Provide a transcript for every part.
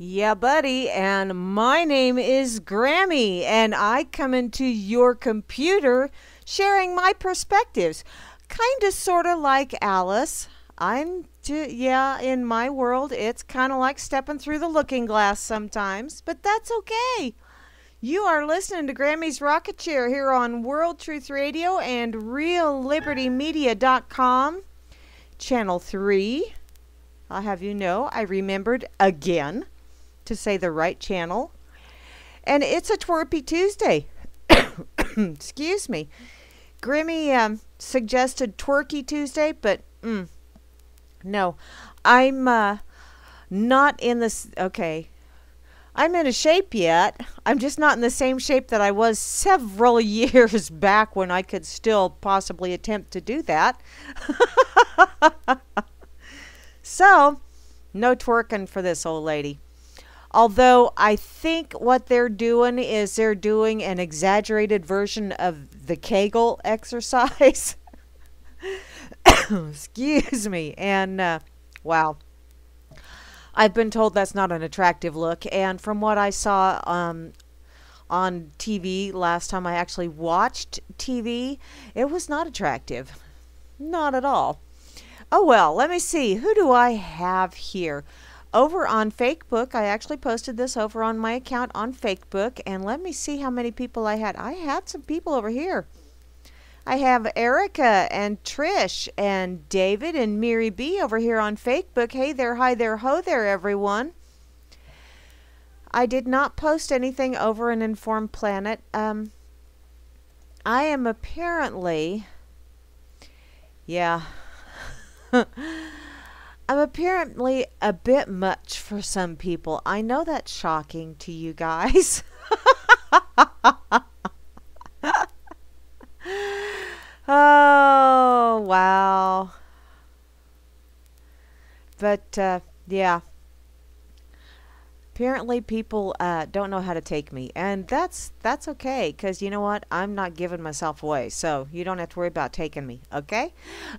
Yeah, buddy, and my name is Grammy, and I come into your computer sharing my perspectives. Kind of, sort of like Alice. Yeah, in my world, it's kind of like stepping through the looking glass sometimes, but that's okay. You are listening to Grammy's Rocket Chair here on World Truth Radio and RealLibertyMedia.com, Channel 3. I'll have you know, I remembered again to say the right channel. And it's a Twerpy Tuesday. Excuse me. Grimmy suggested Twerky Tuesday, but no. I'm not in this. Okay. I'm in a shape yet. I'm just not in the same shape that I was several years back when I could still possibly attempt to do that. So, no twerking for this old lady. Although I think what they're doing is they're doing an exaggerated version of the Kegel exercise. Excuse me. And, wow. I've been told that's not an attractive look. And from what I saw on TV last time I actually watched TV, it was not attractive. Not at all. Oh, well, let me see. Who do I have here? Over on Facebook, I actually posted this over on my account on Facebook, and let me see how many people I had. I had some people over here. I have Erica and Trish and David and Mary B over here on Facebook. Hey there, hi there, ho there, everyone. I did not post anything over an Informed Planet. I am apparently, yeah, I'm apparently a bit much for some people. I know that's shocking to you guys. Oh, wow. But, yeah. Apparently people don't know how to take me. And that's okay, because you know what? I'm not giving myself away. So you don't have to worry about taking me. Okay?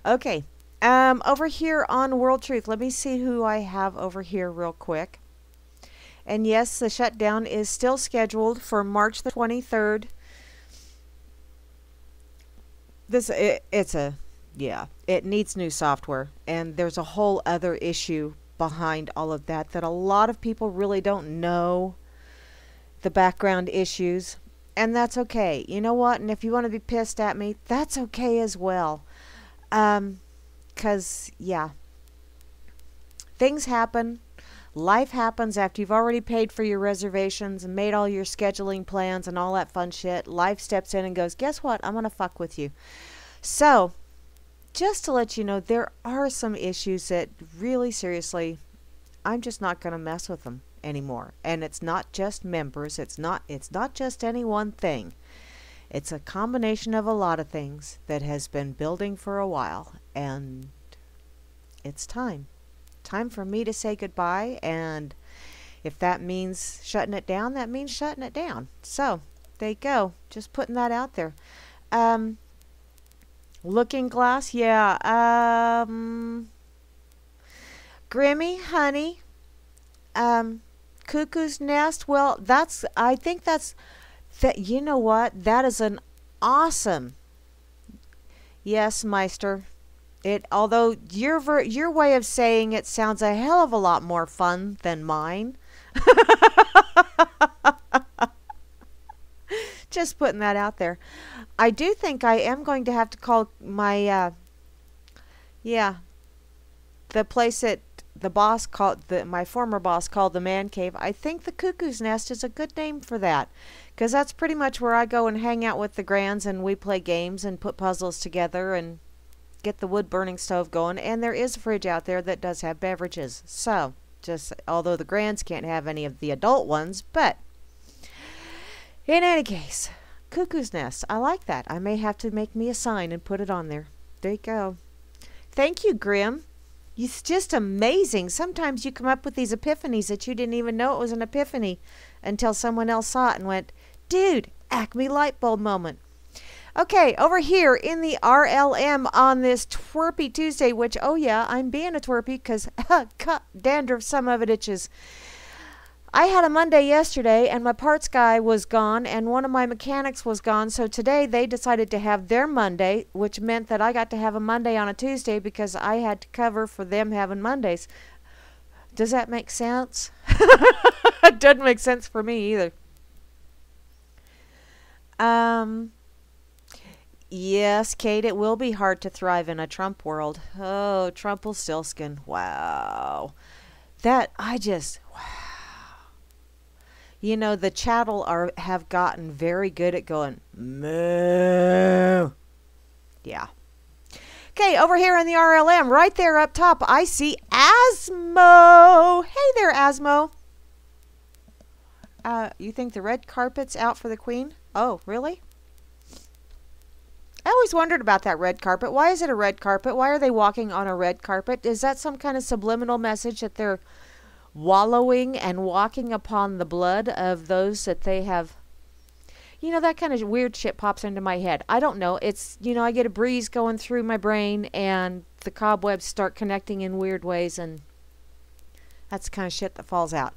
Okay. Over here on World Truth, let me see who I have over here real quick. And yes, the shutdown is still scheduled for March the 23rd. It needs new software, and there's a whole other issue behind all of that a lot of people really don't know the background issues, and that's okay. You know what? And if you want to be pissed at me, that's okay as well. 'Cause yeah, things happen. Life happens after you've already paid for your reservations and made all your scheduling plans and all that fun shit. Life steps in and goes, guess what? I'm going to fuck with you. So, just to let you know, there are some issues that really, seriously, I'm just not going to mess with them anymore. And it's not just members. It's not just any one thing. It's a combination of a lot of things that has been building for a while. And it's time. Time for me to say goodbye, and if that means shutting it down, that means shutting it down. So there you go, just putting that out there. Looking glass, yeah. Grimmy, honey, cuckoo's nest. Well, I think that's that. You know what? That is an awesome. Yes, Meister. Although your way of saying it sounds a hell of a lot more fun than mine. Just putting that out there. I do think I am going to have to call my the place that the boss called my former boss called the man cave. I think the Cuckoo's Nest is a good name for that, because that's pretty much where I go and hang out with the grands, and we play games and put puzzles together and get the wood burning stove going. And there is a fridge out there that does have beverages. So, just although the grands can't have any of the adult ones, but in any case, Cuckoo's Nest. I like that. I may have to make me a sign and put it on there. There you go. Thank you, Grim. It's just amazing. Sometimes you come up with these epiphanies that you didn't even know it was an epiphany until someone else saw it and went, dude, Acme light bulb moment. Okay, over here in the RLM on this Twerpy Tuesday, which, oh yeah, I'm being a twerpy because dandruff, some of it itches. I had a Monday yesterday, and my parts guy was gone, and one of my mechanics was gone. So today they decided to have their Monday, which meant that I got to have a Monday on a Tuesday because I had to cover for them having Mondays. Does that make sense? It doesn't make sense for me either. Yes, Kate, it will be hard to thrive in a Trump world. Oh, Trumpelstiltskin. Wow. Wow. You know, the chattel have gotten very good at going, moo. Yeah. Okay, over here in the RLM, right there up top, I see Asmo. Hey there, Asmo. You think the red carpet's out for the Queen? Oh, really? I always wondered about that red carpet. Why is it a red carpet? Why are they walking on a red carpet? Is that some kind of subliminal message that they're wallowing and walking upon the blood of those that they have? You know, that kind of weird shit pops into my head. I don't know. It's, you know, I get a breeze going through my brain and the cobwebs start connecting in weird ways, and that's the kind of shit that falls out.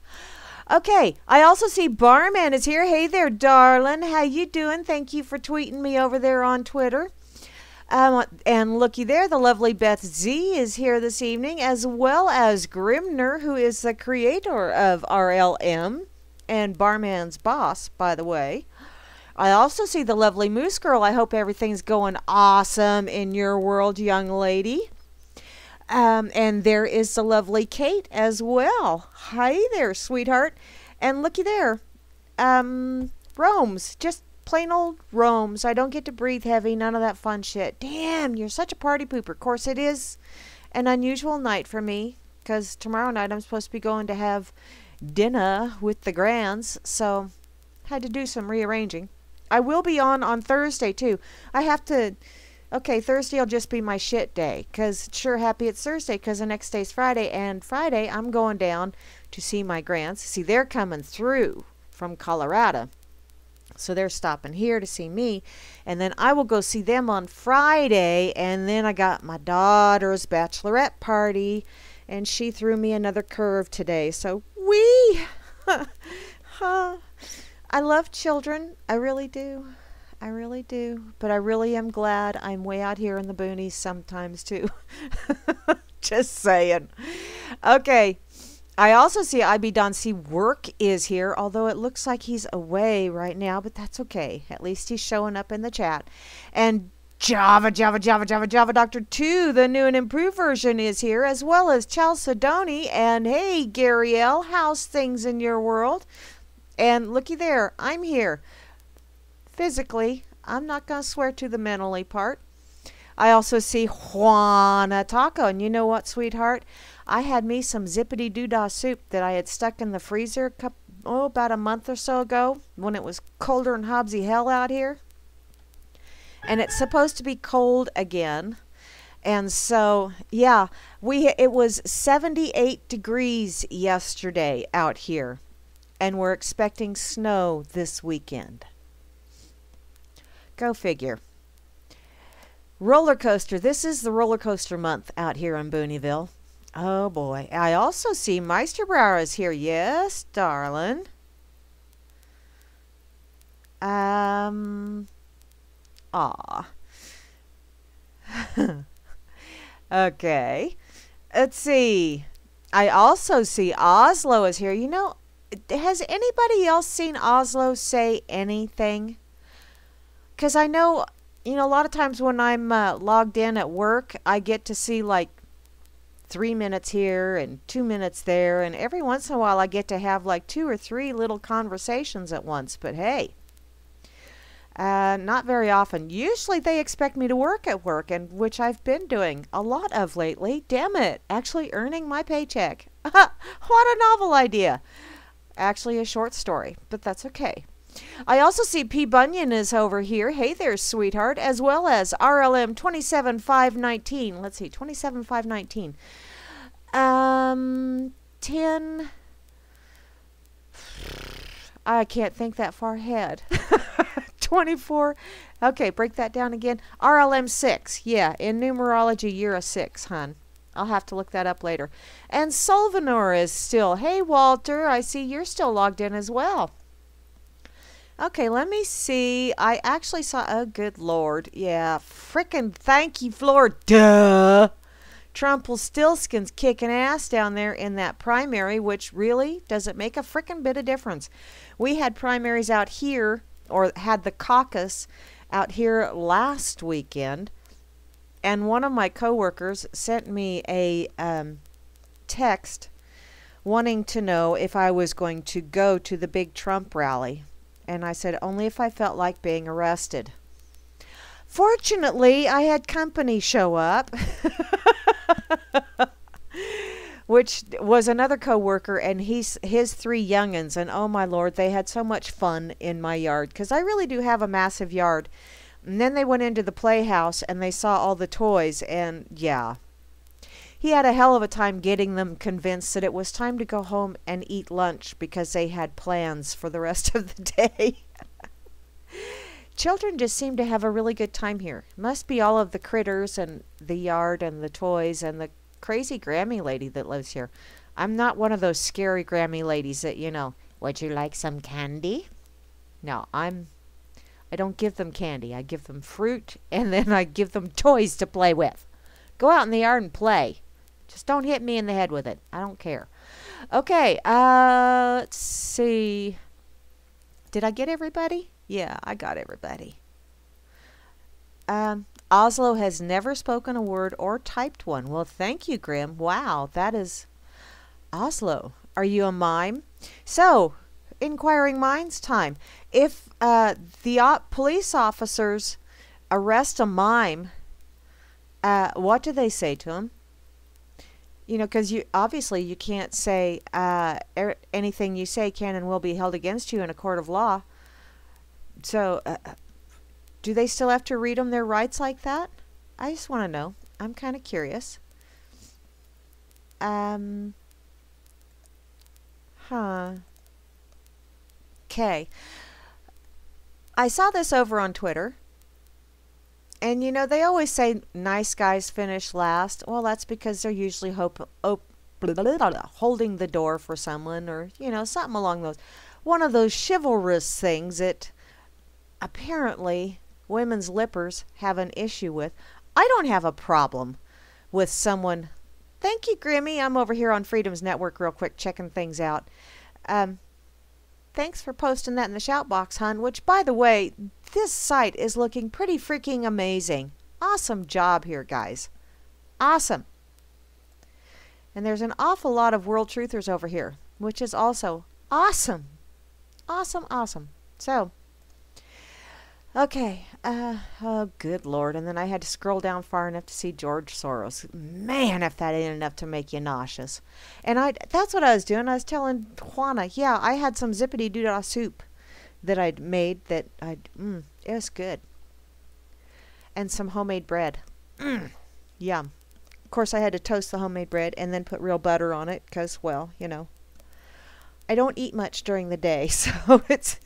Okay, I also see Barman is here. Hey there, darling. How you doing? Thank you for tweeting me over there on Twitter. And looky there, the lovely Beth Z is here this evening, as well as Grimner, who is the creator of RLM and Barman's boss, by the way. I also see the lovely Moose Girl. I hope everything's going awesome in your world, young lady. And there is the lovely Kate as well. Hi there, sweetheart. And looky there. Roams. Just plain old Roams. I don't get to breathe heavy. None of that fun shit. Damn, you're such a party pooper. Of course, it is an unusual night for me, because tomorrow night I'm supposed to be going to have dinner with the Grands. So, had to do some rearranging. I will be on Thursday, too. I have to... Okay, Thursday will just be my shit day, because sure happy it's Thursday, because the next day's Friday, and Friday I'm going down to see my Grands. See, they're coming through from Colorado, so they're stopping here to see me, and then I will go see them on Friday, and then I got my daughter's bachelorette party, and she threw me another curve today, so wee! I love children, I really do. I really do, but I really am glad I'm way out here in the boonies sometimes too. Just saying. Okay, I also see IB Don C Work is here, although it looks like he's away right now, but that's okay. At least he's showing up in the chat. And Java Doctor 2, the new and improved version, is here, as well as Chalcedony. And hey, Gary L, how's things in your world? And looky there, I'm here. Physically, I'm not going to swear to the mentally part. I also see Juana Taco, and you know what, sweetheart? I had me some zippity doodah soup that I had stuck in the freezer about a month or so ago when it was colder than Hobbsy hell out here. And it's supposed to be cold again. And so, yeah, it was 78 degrees yesterday out here, and we're expecting snow this weekend. Go figure. Roller coaster. This is the roller coaster month out here in Booneyville. Oh boy. I also see Meisterbrower is here. Yes, darling. Aw. Okay. Let's see. I also see Oslo is here. You know, has anybody else seen Oslo say anything? Because I know, you know, a lot of times when I'm logged in at work, I get to see like 3 minutes here and 2 minutes there. And every once in a while I get to have like 2 or 3 little conversations at once. But hey, not very often. Usually they expect me to work at work, and which I've been doing a lot of lately. Damn it, actually earning my paycheck. What a novel idea. Actually a short story, but that's okay. I also see P. Bunyan is over here. Hey there, sweetheart. As well as RLM 27519. Let's see, 27519. 10. I can't think that far ahead. 24. Okay, break that down again. RLM 6. Yeah, in numerology, you're a 6, hon. I'll have to look that up later. And Solvanor is still. Hey, Walter, I see you're still logged in as well. Okay, let me see. I actually saw, oh, good Lord. Yeah, frickin' thank you, Florida. Duh. Trumpelstiltskin's kicking ass down there in that primary, which really doesn't make a frickin' bit of difference. We had primaries out here, or had the caucus out here last weekend, and one of my coworkers sent me a text wanting to know if I was going to go to the big Trump rally. And I said, only if I felt like being arrested. Fortunately, I had company show up, which was another coworker and his 3 youngins. And oh my Lord, they had so much fun in my yard, because I really do have a massive yard. And then they went into the playhouse and they saw all the toys, and yeah. He had a hell of a time getting them convinced that it was time to go home and eat lunch because they had plans for the rest of the day. Children just seem to have a really good time here. Must be all of the critters and the yard and the toys and the crazy Grammy lady that lives here. I'm not one of those scary Grammy ladies that, you know, would you like some candy? No, I don't give them candy. I give them fruit, and then I give them toys to play with. Go out in the yard and play. Just don't hit me in the head with it. I don't care. Okay, let's see. Did I get everybody? Yeah, I got everybody. Oslo has never spoken a word or typed one. Well, thank you, Grim. Wow, that is Oslo. Are you a mime? So, inquiring minds time. If the police officers arrest a mime, what do they say to him? You know, because obviously you can't say anything you say can and will be held against you in a court of law. So, do they still have to read them their rights like that? I just want to know. I'm kind of curious. Okay. I saw this over on Twitter. And, you know, they always say nice guys finish last. Well, that's because they're usually holding the door for someone, or, you know, something along those. One of those chivalrous things that apparently women's lippers have an issue with. I don't have a problem with someone. Thank you, Grimmy. I'm over here on Freedom's Network real quick checking things out. Thanks for posting that in the shout box, hon, which, by the way, this site is looking pretty freaking amazing. Awesome job here, guys. Awesome. And there's an awful lot of world truthers over here, which is also awesome. Awesome, awesome. So, okay. Oh, good Lord. And then I had to scroll down far enough to see George Soros. Man, if that ain't enough to make you nauseous. And that's what I was doing. I was telling Juana, yeah, I had some zippity-doo-dah soup that I'd made that it was good. And some homemade bread. Yum. Of course, I had to toast the homemade bread and then put real butter on it because, well, you know, I don't eat much during the day. So it's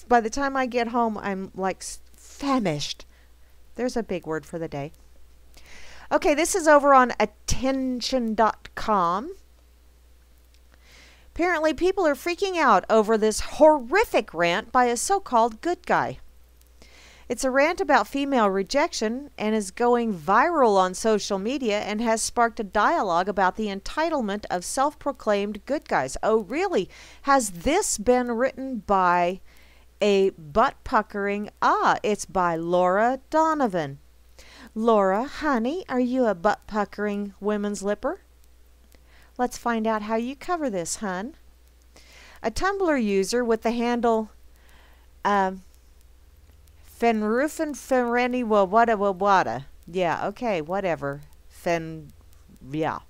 by the time I get home, I'm like famished. There's a big word for the day. Okay, this is over on attention.com. Apparently, people are freaking out over this horrific rant by a so-called good guy. It's a rant about female rejection and is going viral on social media and has sparked a dialogue about the entitlement of self-proclaimed good guys. Oh, really? Has this been written by a butt-puckering? It's by Laura Donovan. Laura, honey, are you a butt-puckering women's lipper? Let's find out how you cover this, hun. A Tumblr user with the handle Fenrufen Fereni Wawada Wawada. Yeah, okay, whatever. Yeah.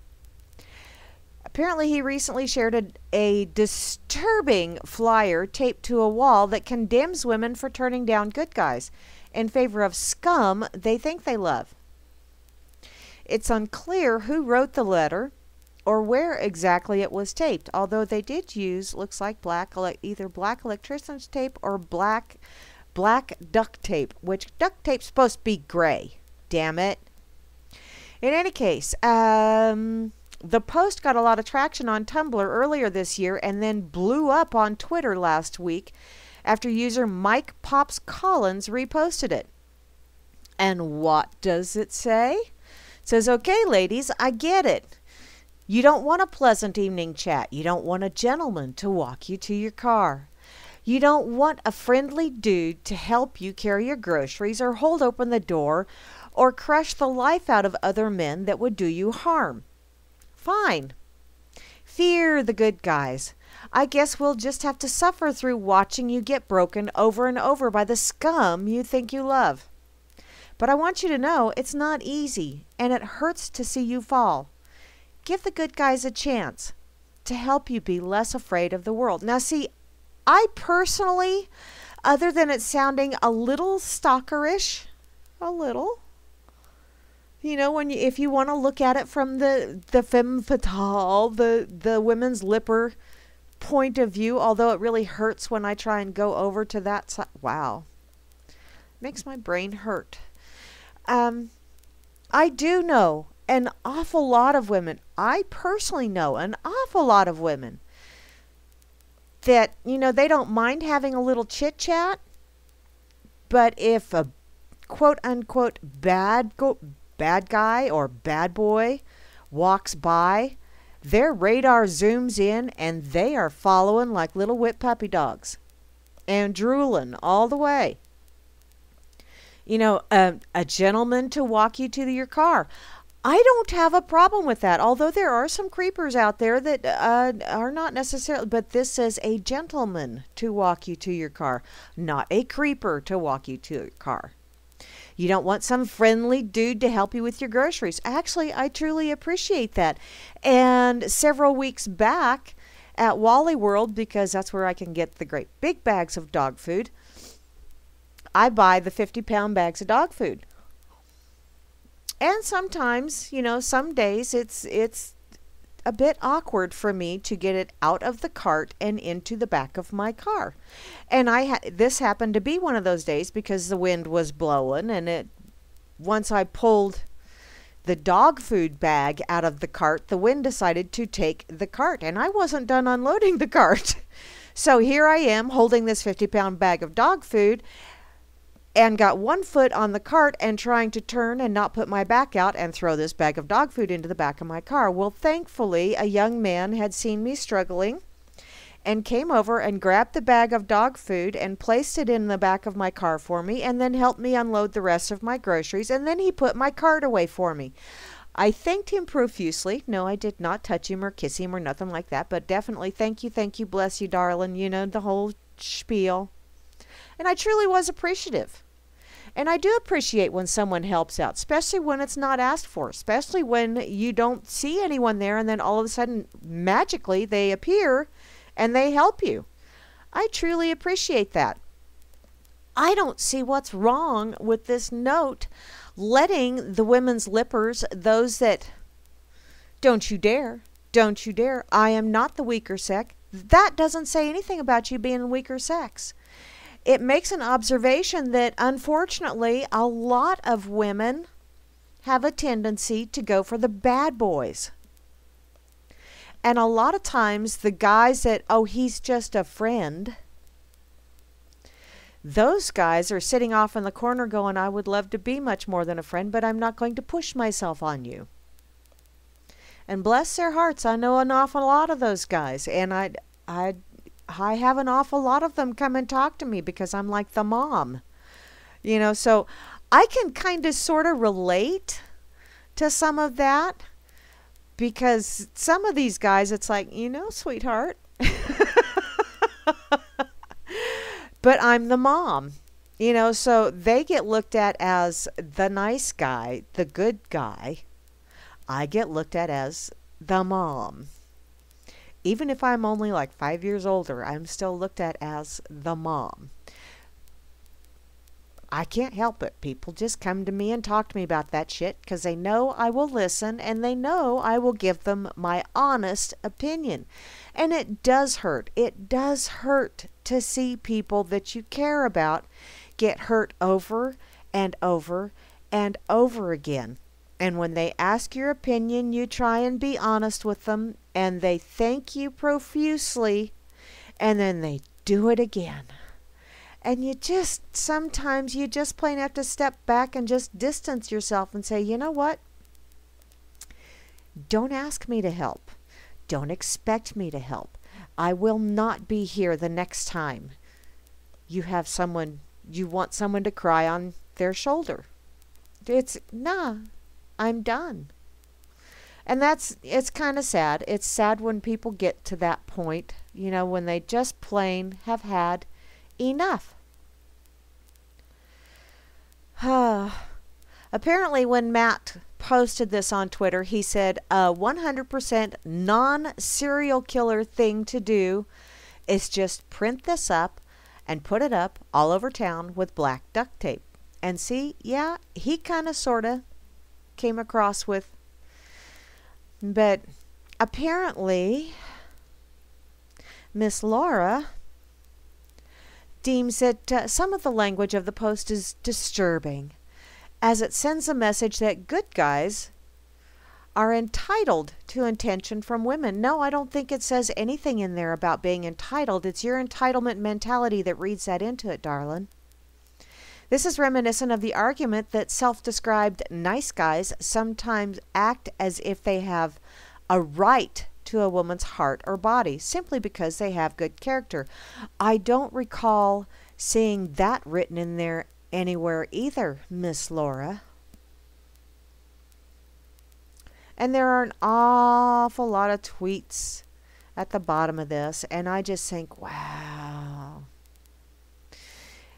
Apparently he recently shared a disturbing flyer taped to a wall that condemns women for turning down good guys in favor of scum they think they love. It's unclear who wrote the letter or where exactly it was taped, although they did use, looks like either black electrician's tape or black duct tape, which duct tape's supposed to be gray. Damn it. In any case, the post got a lot of traction on Tumblr earlier this year and then blew up on Twitter last week after user Mike Pops Collins reposted it. And what does it say? It says, okay, ladies, I get it. You don't want a pleasant evening chat. You don't want a gentleman to walk you to your car. You don't want a friendly dude to help you carry your groceries or hold open the door or crush the life out of other men that would do you harm. Fine. Fear the good guys. I guess we'll just have to suffer through watching you get broken over and over by the scum you think you love. But I want you to know it's not easy, and it hurts to see you fall. Give the good guys a chance to help you be less afraid of the world. Now, see, I personally, other than it sounding a little stalkerish, a little, you know, if you want to look at it from the femme fatale, the women's lipper point of view, although it really hurts when I try and go over to that side. Wow. Makes my brain hurt. I do know an awful lot of women. I personally know an awful lot of women that, you know, they don't mind having a little chit chat, but if a quote unquote bad guy or bad boy walks by, their radar zooms in and they are following like little whipped puppy dogs and drooling all the way. You know, a gentleman to walk you to your car. I don't have a problem with that, although there are some creepers out there that are not necessarily, but this says a gentleman to walk you to your car, not a creeper to walk you to your car. You don't want some friendly dude to help you with your groceries. Actually, I truly appreciate that. And several weeks back at Wally World, because that's where I can get the great big bags of dog food, I buy the 50-pound bags of dog food. And sometimes, you know, some days it's a bit awkward for me to get it out of the cart and into the back of my car. And this happened to be one of those days because the wind was blowing, and once I pulled the dog food bag out of the cart, the wind decided to take the cart, and I wasn't done unloading the cart. So here I am holding this 50-pound bag of dog food and got one foot on the cart and trying to turn and not put my back out and throw this bag of dog food into the back of my car. Well, thankfully, a young man had seen me struggling and came over and grabbed the bag of dog food and placed it in the back of my car for me and then helped me unload the rest of my groceries, and then he put my cart away for me. I thanked him profusely. No, I did not touch him or kiss him or nothing like that, but definitely thank you, bless you, darling, you know, the whole spiel. And I truly was appreciative. And I do appreciate when someone helps out, especially when it's not asked for, especially when you don't see anyone there and then all of a sudden, magically, they appear and they help you. I truly appreciate that. I don't see what's wrong with this note letting the women's lippers, those that, don't you dare, I am not the weaker sex. That doesn't say anything about you being weaker sex. It makes an observation that, unfortunately, a lot of women have a tendency to go for the bad boys. And a lot of times, the guys that, oh, he's just a friend, those guys are sitting off in the corner going, I would love to be much more than a friend, but I'm not going to push myself on you. And bless their hearts, I know an awful lot of those guys, and I have an awful lot of them come and talk to me because I'm like the mom, you know, so I can kind of sort of relate to some of that, because some of these guys, it's like, you know, sweetheart, but I'm the mom, you know, so they get looked at as the nice guy, the good guy. I get looked at as the mom. Even if I'm only like 5 years older, I'm still looked at as the mom. I can't help it. People just come to me and talk to me about that shit because they know I will listen and they know I will give them my honest opinion. And it does hurt. It does hurt to see people that you care about get hurt over and over and over again. And when they ask your opinion, you try and be honest with them, and they thank you profusely, and then they do it again. And sometimes you just plain have to step back and just distance yourself and say, you know what? Don't ask me to help. Don't expect me to help. I will not be here the next time you want someone to cry on their shoulder. I'm done. And it's kind of sad. It's sad when people get to that point, when they just plain have had enough. Apparently, when Matt posted this on Twitter, he said a 100% non-serial killer thing to do is just print this up and put it up all over town with black duct tape. And see, yeah, he kind of sort of came across with, but apparently Miss Laura deems that some of the language of the post is disturbing, as it sends a message that good guys are entitled to attention from women. No, I don't think it says anything in there about being entitled. It's your entitlement mentality that reads that into it, darling. This is reminiscent of the argument that self-described nice guys sometimes act as if they have a right to a woman's heart or body simply because they have good character. I don't recall seeing that written in there anywhere either, Miss Laura. And there are an awful lot of tweets at the bottom of this, and I just think, wow.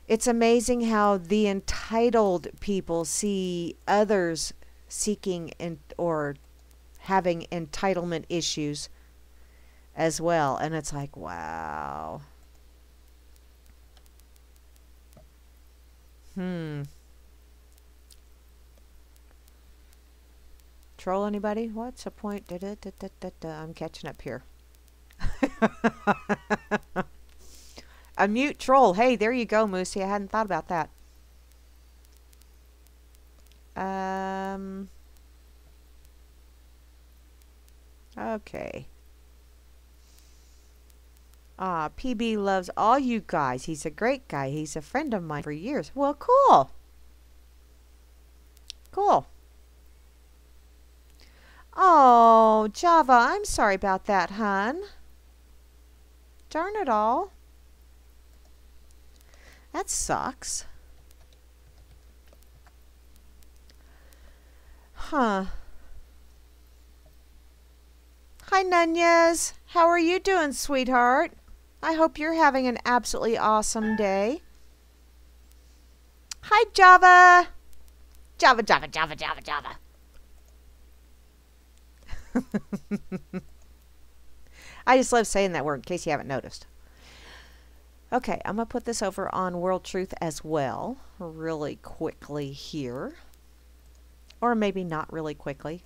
It's amazing how the entitled people see others seeking or having entitlement issues as well. And it's like, wow. Troll anybody? What's the point? I'm catching up here. Unmute troll. Hey, there you go, Moosey. I hadn't thought about that. Okay. PB loves all you guys. He's a great guy. He's a friend of mine for years. Well, cool. Cool. Oh, Java, I'm sorry about that, hon. Darn it all. That sucks. Huh. Hi, Nunez. How are you doing, sweetheart? I hope you're having an absolutely awesome day. Hi, Java. Java, Java, Java, Java, Java. I just love saying that word in case you haven't noticed. Okay, I'm going to put this over on World Truth as well, really quickly here. Or maybe not really quickly.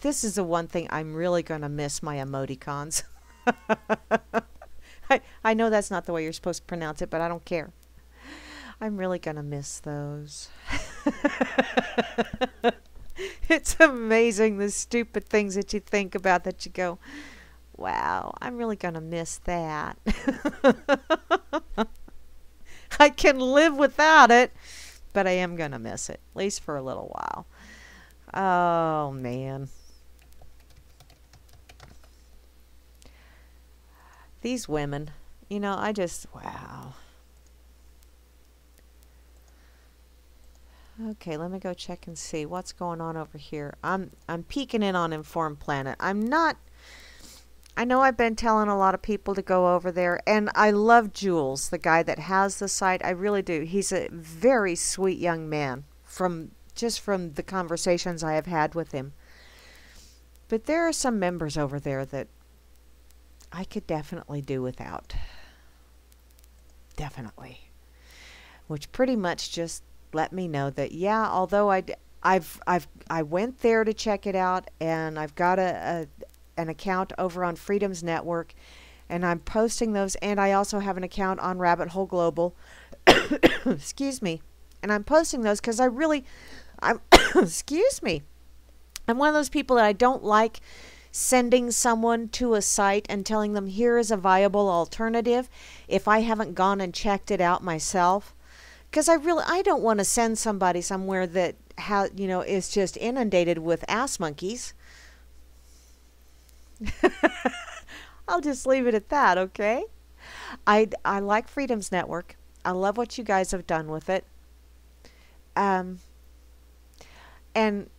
This is the one thing I'm really going to miss, my emoticons. I know that's not the way you're supposed to pronounce it, but I don't care. I'm really going to miss those. It's amazing the stupid things that you think about that you go, wow, I'm really going to miss that. I can live without it, but I am going to miss it, at least for a little while. Oh, man. These women, I just, wow. Okay, let me go check and see what's going on over here. I'm peeking in on Informed Planet. I know I've been telling a lot of people to go over there, and I love Jules, the guy that has the site. I really do. He's a very sweet young man just from the conversations I have had with him. But there are some members over there that I could definitely do without. Definitely. Which pretty much just let me know that, yeah, although I went there to check it out, and I've got an account over on Freedom's Network, and I'm posting those, and I also have an account on Rabbit Hole Global. Excuse me. And I'm posting those because excuse me. I'm one of those people that I don't like sending someone to a site and telling them here is a viable alternative if I haven't gone and checked it out myself. Because I don't want to send somebody somewhere that is just inundated with ass monkeys. I'll just leave it at that, okay? I like Freedom's Network. I love what you guys have done with it. And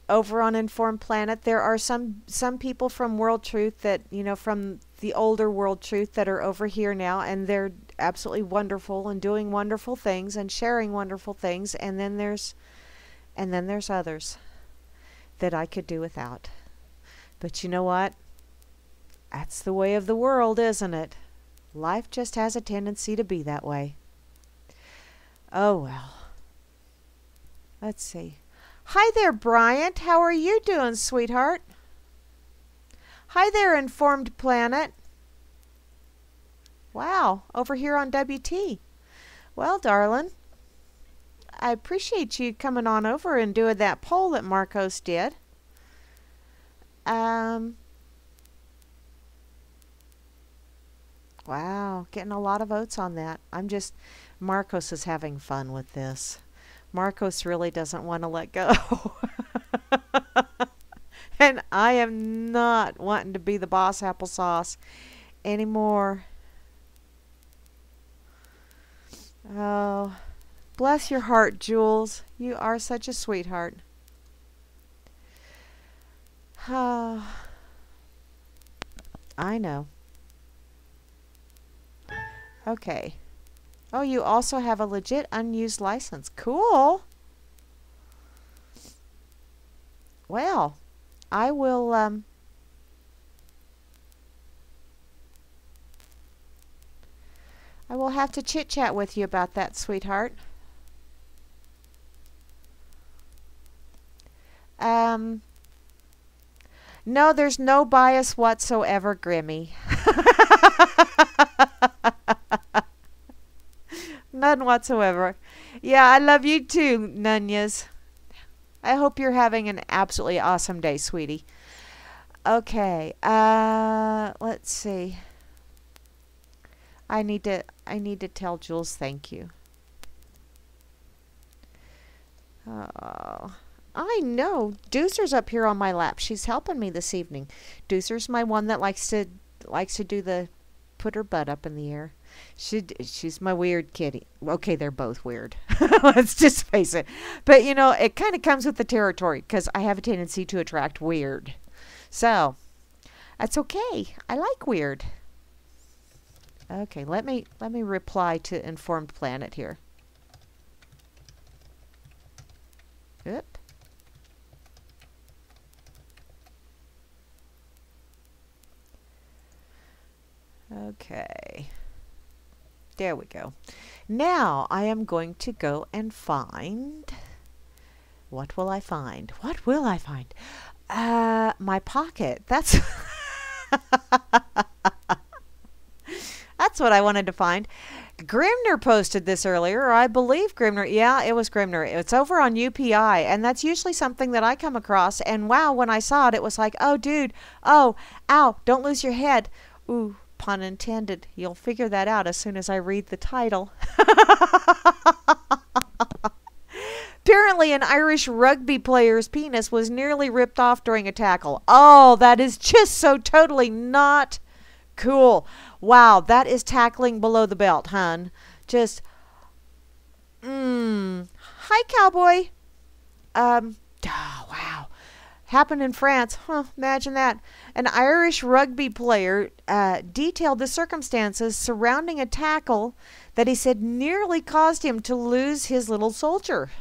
over on Informed Planet, there are some people from World Truth that, from the older World Truth that are over here now, and they're absolutely wonderful and doing wonderful things and sharing wonderful things. And then there's others that I could do without. But you know what? That's the way of the world, isn't it? Life just has a tendency to be that way. Oh well. Let's see. Hi there, Bryant. How are you doing, sweetheart? Hi there, Informed Planet. Wow, over here on WT. Well, darling, I appreciate you coming on over and doing that poll that Marcos did. Wow, getting a lot of votes on that. Marcos is having fun with this. Marcos really doesn't want to let go. And I am not wanting to be the boss applesauce anymore. Oh, bless your heart, Jules. You are such a sweetheart. Oh, I know. Okay. Oh, you also have a legit unused license. Cool. Well, I will have to chit-chat with you about that, sweetheart. No, there's no bias whatsoever, Grimmy. None whatsoever. Yeah, I love you too, Nunyas. I hope you're having an absolutely awesome day, sweetie. Okay, let's see. I need to tell Jules thank you. Oh, I know. Deucer's up here on my lap. She's helping me this evening. Deucer's my one that likes to do the put her butt up in the air. She's my weird kitty. Okay, they're both weird. Let's just face it. But it kind of comes with the territory because I have a tendency to attract weird. So that's okay. I like weird. Okay, let me reply to Informed Planet here. Oop. Okay. There we go. Now I am going to go and find... What will I find? What will I find? My pocket. That's... That's what I wanted to find. Grimner posted this earlier, or I believe Grimner. Yeah, it was Grimner. It's over on UPI, and that's usually something that I come across. And wow, when I saw it, it was like, oh, dude. Oh, ow, don't lose your head. Ooh, pun intended. You'll figure that out as soon as I read the title. Apparently, an Irish rugby player's penis was nearly ripped off during a tackle. Oh, that is just so totally not cool. Wow, that is tackling below the belt, hun. Just, Hi, cowboy. Oh, wow. Happened in France. Huh, imagine that. An Irish rugby player detailed the circumstances surrounding a tackle that he said nearly caused him to lose his little soldier.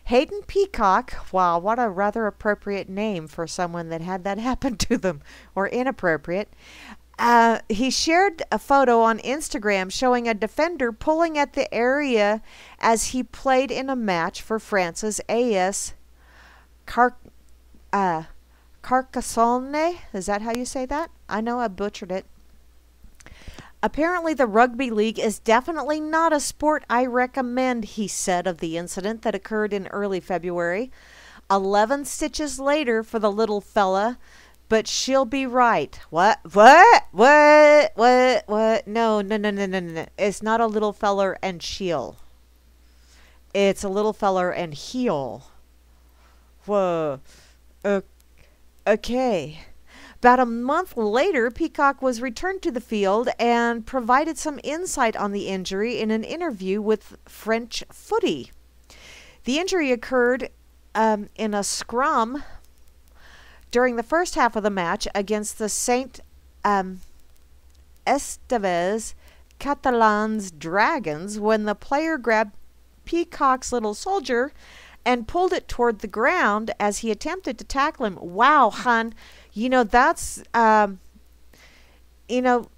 Hayden Peacock, wow, what a rather appropriate name for someone that had that happen to them, or inappropriate. He shared a photo on Instagram showing a defender pulling at the area as he played in a match for France's AS Carcassonne. Is that how you say that? I know I butchered it. Apparently, the rugby league is definitely not a sport I recommend, he said of the incident that occurred in early February. 11 stitches later for the little fella, but she'll be right. What? What? What? What? What? No, no, no, no, no, no. It's not a little feller and she'll. It's a little feller and he'll. Whoa. Okay. About a month later, Peacock was returned to the field and provided some insight on the injury in an interview with French Footy. The injury occurred in a scrum during the first half of the match against the Saint Estevez Catalans Dragons when the player grabbed Peacock's little soldier and pulled it toward the ground as he attempted to tackle him. Wow, hon. You know, that's, you know,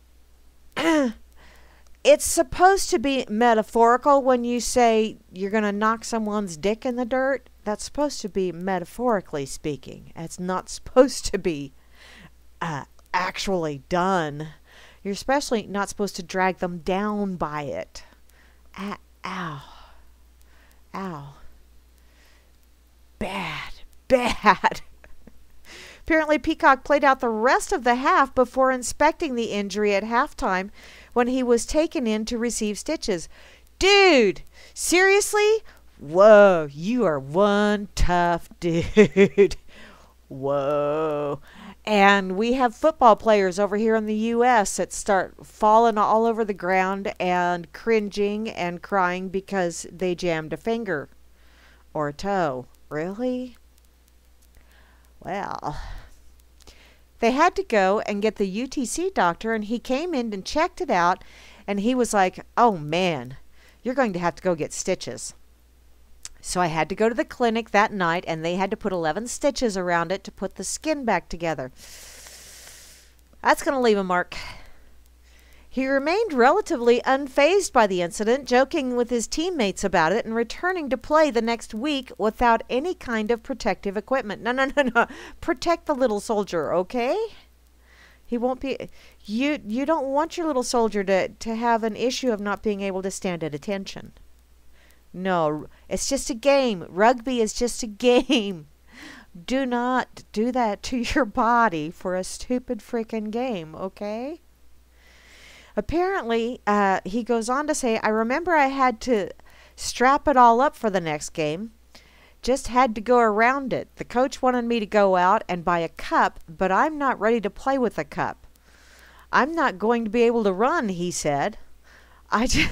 it's supposed to be metaphorical when you say you're going to knock someone's dick in the dirt. That's supposed to be metaphorically speaking. It's not supposed to be actually done. You're especially not supposed to drag them down by it. Ow. Ow. Bad. Bad. Apparently, Peacock played out the rest of the half before inspecting the injury at halftime when he was taken in to receive stitches. Dude, seriously? Whoa, you are one tough dude. Whoa. And we have football players over here in the U.S. that start falling all over the ground and cringing and crying because they jammed a finger or a toe. Really? Well, they had to go and get the UTC doctor, and he came in and checked it out, and he was like, oh, man, you're going to have to go get stitches. So I had to go to the clinic that night, and they had to put 11 stitches around it to put the skin back together. That's going to leave a mark. He remained relatively unfazed by the incident, joking with his teammates about it and returning to play the next week without any kind of protective equipment. No, no, no, no. Protect the little soldier, okay? He won't be... You don't want your little soldier to have an issue of not being able to stand at attention. No, it's just a game. Rugby is just a game. Do not do that to your body for a stupid freaking game, okay? Apparently, he goes on to say, I remember I had to strap it all up for the next game. Just had to go around it. The coach wanted me to go out and buy a cup, but I'm not ready to play with a cup. I'm not going to be able to run, he said. I just...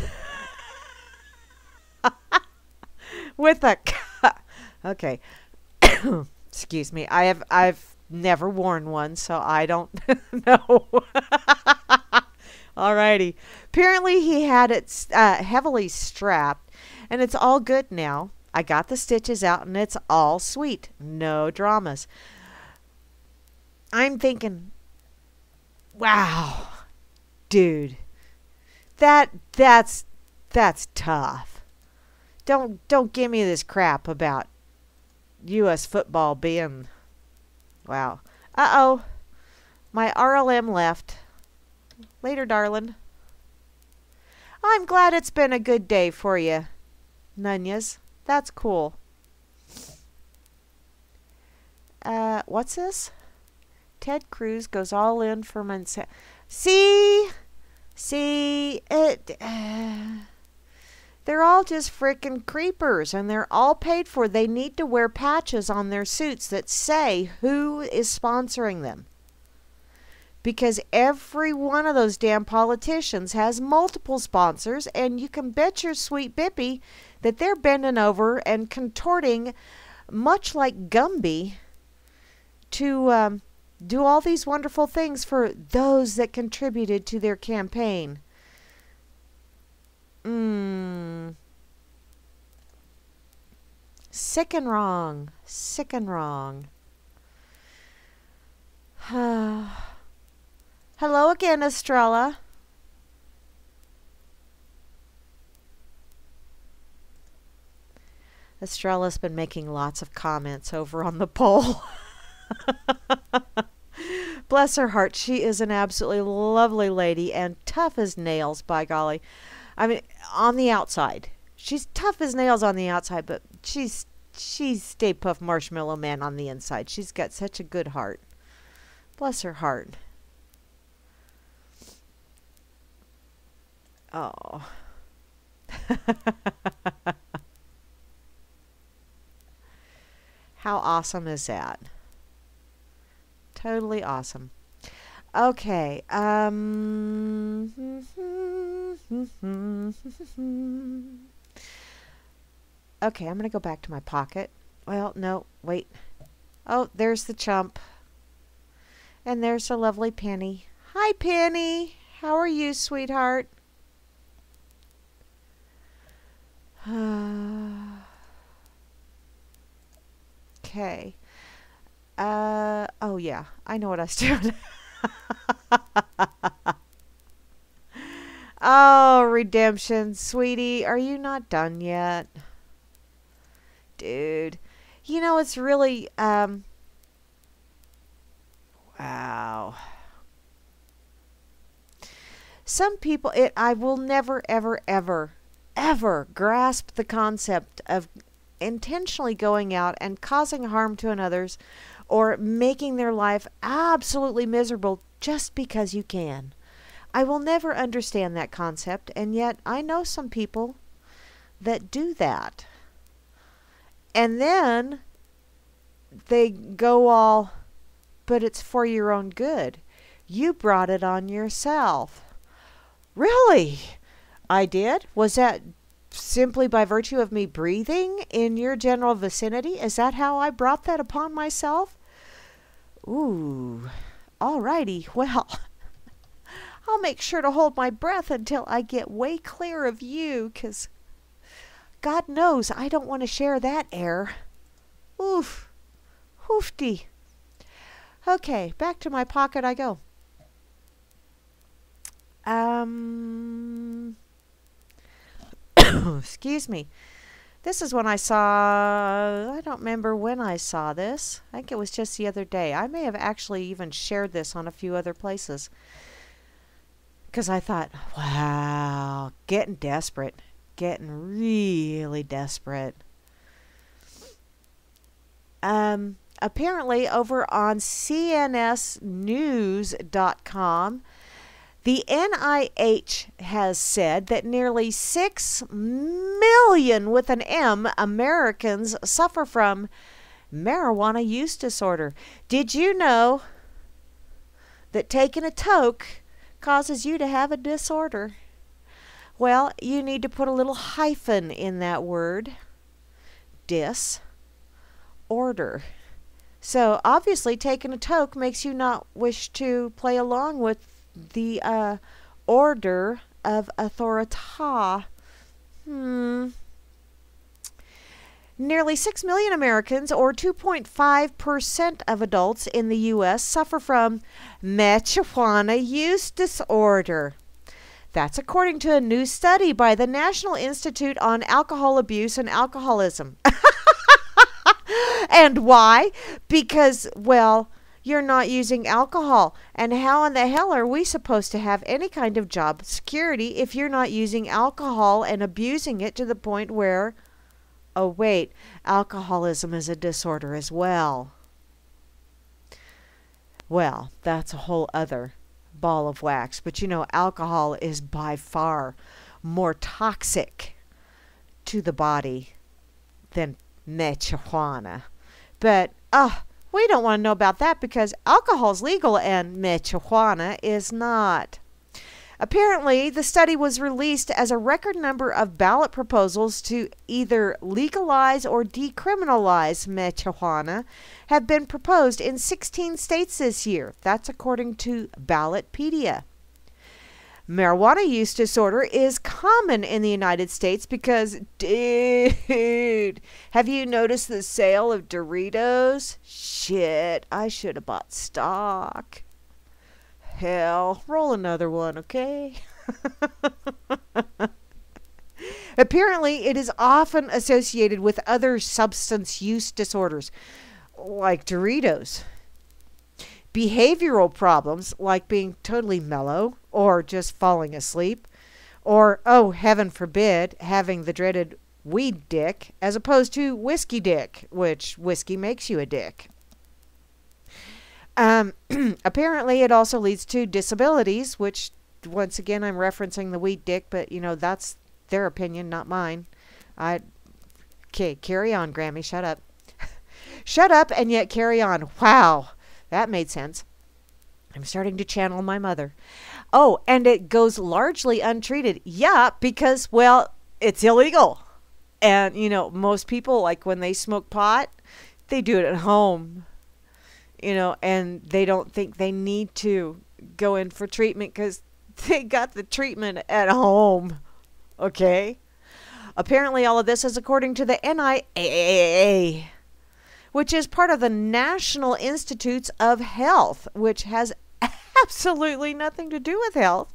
with a cup. Okay. Excuse me. I've never worn one, so I don't know. Alrighty. Apparently he had it heavily strapped, and it's all good now. I got the stitches out, and it's all sweet. No dramas. I'm thinking, wow, dude, that's tough. Don't give me this crap about U.S. football being, wow. Uh-oh, my RLM left. Later, darling. I'm glad it's been a good day for you, Nunyas. That's cool. What's this? Ted Cruz goes all in for Monsanto. See, it. They're all just frickin' creepers, and they're all paid for. They need to wear patches on their suits that say who is sponsoring them. Because every one of those damn politicians has multiple sponsors, and you can bet your sweet bippy that they're bending over and contorting, much like Gumby, to do all these wonderful things for those that contributed to their campaign. Sick and wrong. Sick and wrong. Hello again, Estrella. Estrella's been making lots of comments over on the poll. Bless her heart. She is an absolutely lovely lady and tough as nails, by golly. I mean, on the outside. She's tough as nails on the outside, but she's She's Stay Puft Marshmallow Man on the inside. She's got such a good heart. Bless her heart. Oh. How awesome is that? Totally awesome. Okay. Okay, I'm going to go back to my pocket. Well, no, wait. Oh, there's the chump. And there's a lovely Penny. Hi, Penny. How are you, sweetheart? Okay. Oh yeah, I know what I was doing. Oh, redemption, sweetie, are you not done yet? Dude, you know, it's really, wow. Some people, I will never, ever, ever, ever grasp the concept of intentionally going out and causing harm to others or making their life absolutely miserable just because you can. I will never understand that concept, and yet I know some people that do that. And then they go all, but it's for your own good. You brought it on yourself. Really? I did? Was that simply by virtue of me breathing in your general vicinity? Is that how I brought that upon myself? Ooh, alrighty. Well, I'll make sure to hold my breath until I get way clear of you, 'cause God knows I don't want to share that air. Oof. Hoofty. Okay, back to my pocket I go. Excuse me. This is when I saw, I don't remember when I saw this. I think it was just the other day. I may have actually even shared this on a few other places. Because I thought, wow, getting desperate. Getting really desperate. Apparently over on cnsnews.com, the NIH has said that nearly 6 million with an M Americans suffer from marijuana use disorder. Did you know that taking a toke causes you to have a disorder? Well, you need to put a little hyphen in that word. Disorder. So obviously taking a toke makes you not wish to play along with the order of authority. Nearly 6 million Americans, or 2.5% of adults in the U.S., suffer from marijuana use disorder. That's according to a new study by the National Institute on Alcohol Abuse and Alcoholism. And why? Because, well, you're not using alcohol. And how in the hell are we supposed to have any kind of job security if you're not using alcohol and abusing it to the point where, oh wait, alcoholism is a disorder as well? Well, that's a whole other ball of wax. But you know, alcohol is by far more toxic to the body than marijuana. But, we don't want to know about that because alcohol is legal and marijuana is not. Apparently, the study was released as a record number of ballot proposals to either legalize or decriminalize marijuana have been proposed in 16 states this year. That's according to Ballotpedia. Marijuana use disorder is common in the United States because, dude, have you noticed the sale of Doritos? Shit, I should have bought stock. Hell, roll another one, okay? Apparently, it is often associated with other substance use disorders, like Doritos. Behavioral problems, like being totally mellow, or just falling asleep, or, oh, heaven forbid, having the dreaded weed dick as opposed to whiskey dick, which whiskey makes you a dick. Apparently, it also leads to disabilities, which, once again, I'm referencing the weed dick, but, that's their opinion, not mine. Okay, carry on, Grammy, shut up. Shut up and yet carry on. Wow, that made sense. I'm starting to channel my mother. Oh, and it goes largely untreated. Yeah, because, well, it's illegal. And, most people, like when they smoke pot, they do it at home. And they don't think they need to go in for treatment because they got the treatment at home. Okay? Apparently, all of this is according to the NIAAA, which is part of the National Institutes of Health, which has absolutely nothing to do with health,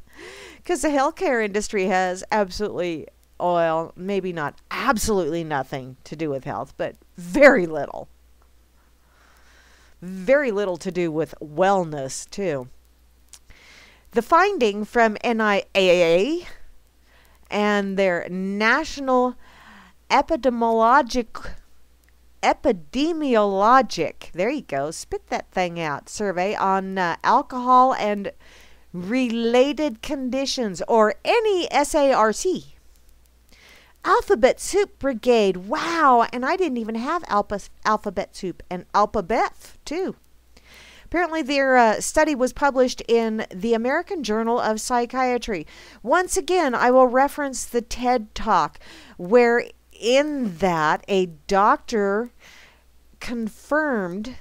because the healthcare industry has absolutely, well, maybe not absolutely nothing to do with health, but very little. Very little to do with wellness, too. The finding from NIAAA and their National Epidemiologic, there you go, spit that thing out, survey on alcohol and related conditions, or NESARC. Alphabet Soup Brigade. Wow, and I didn't even have Alphabet Soup, and Alphabet too. Apparently their study was published in the American Journal of Psychiatry. Once again, I will reference the TED Talk, where in that a doctor confirmed,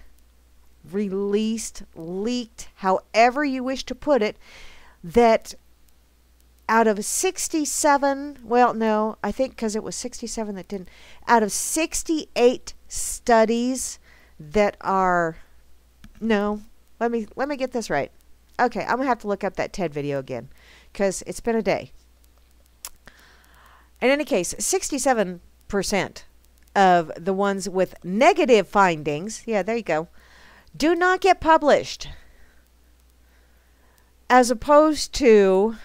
released, leaked, however you wish to put it, that out of 67, well, no, I think because it was 67 that didn't, out of 68 studies that are, no, let me get this right. Okay, I'm going to have to look up that TED video again because it's been a day. In any case, 67% of the ones with negative findings, yeah, there you go, do not get published. As opposed to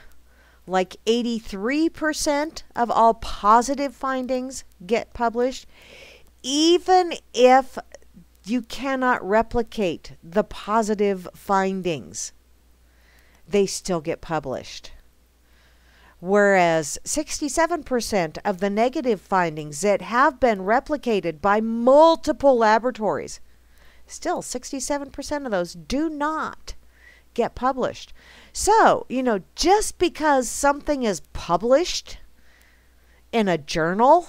like 83% of all positive findings get published, even if you cannot replicate the positive findings, they still get published. Whereas 67% of the negative findings that have been replicated by multiple laboratories, still 67% of those do not get published. So, just because something is published in a journal,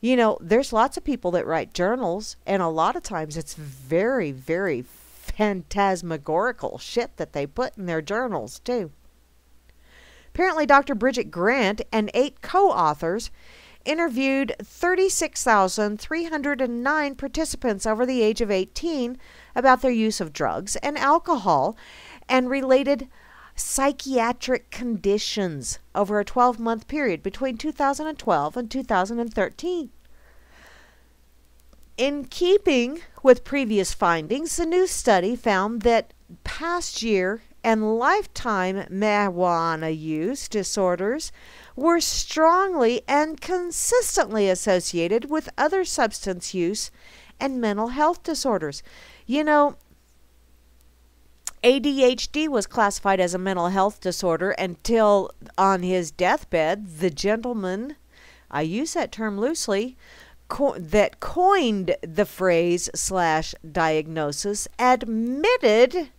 there's lots of people that write journals, and a lot of times it's very, very phantasmagorical shit that they put in their journals, too. Apparently, Dr. Bridget Grant and 8 co-authors interviewed 36,309 participants over the age of 18 about their use of drugs and alcohol and related psychiatric conditions over a 12-month period between 2012 and 2013. In keeping with previous findings, the new study found that past year and lifetime marijuana use disorders were strongly and consistently associated with other substance use and mental health disorders. ADHD was classified as a mental health disorder until on his deathbed, the gentleman, I use that term loosely, that coined the phrase / diagnosis admitted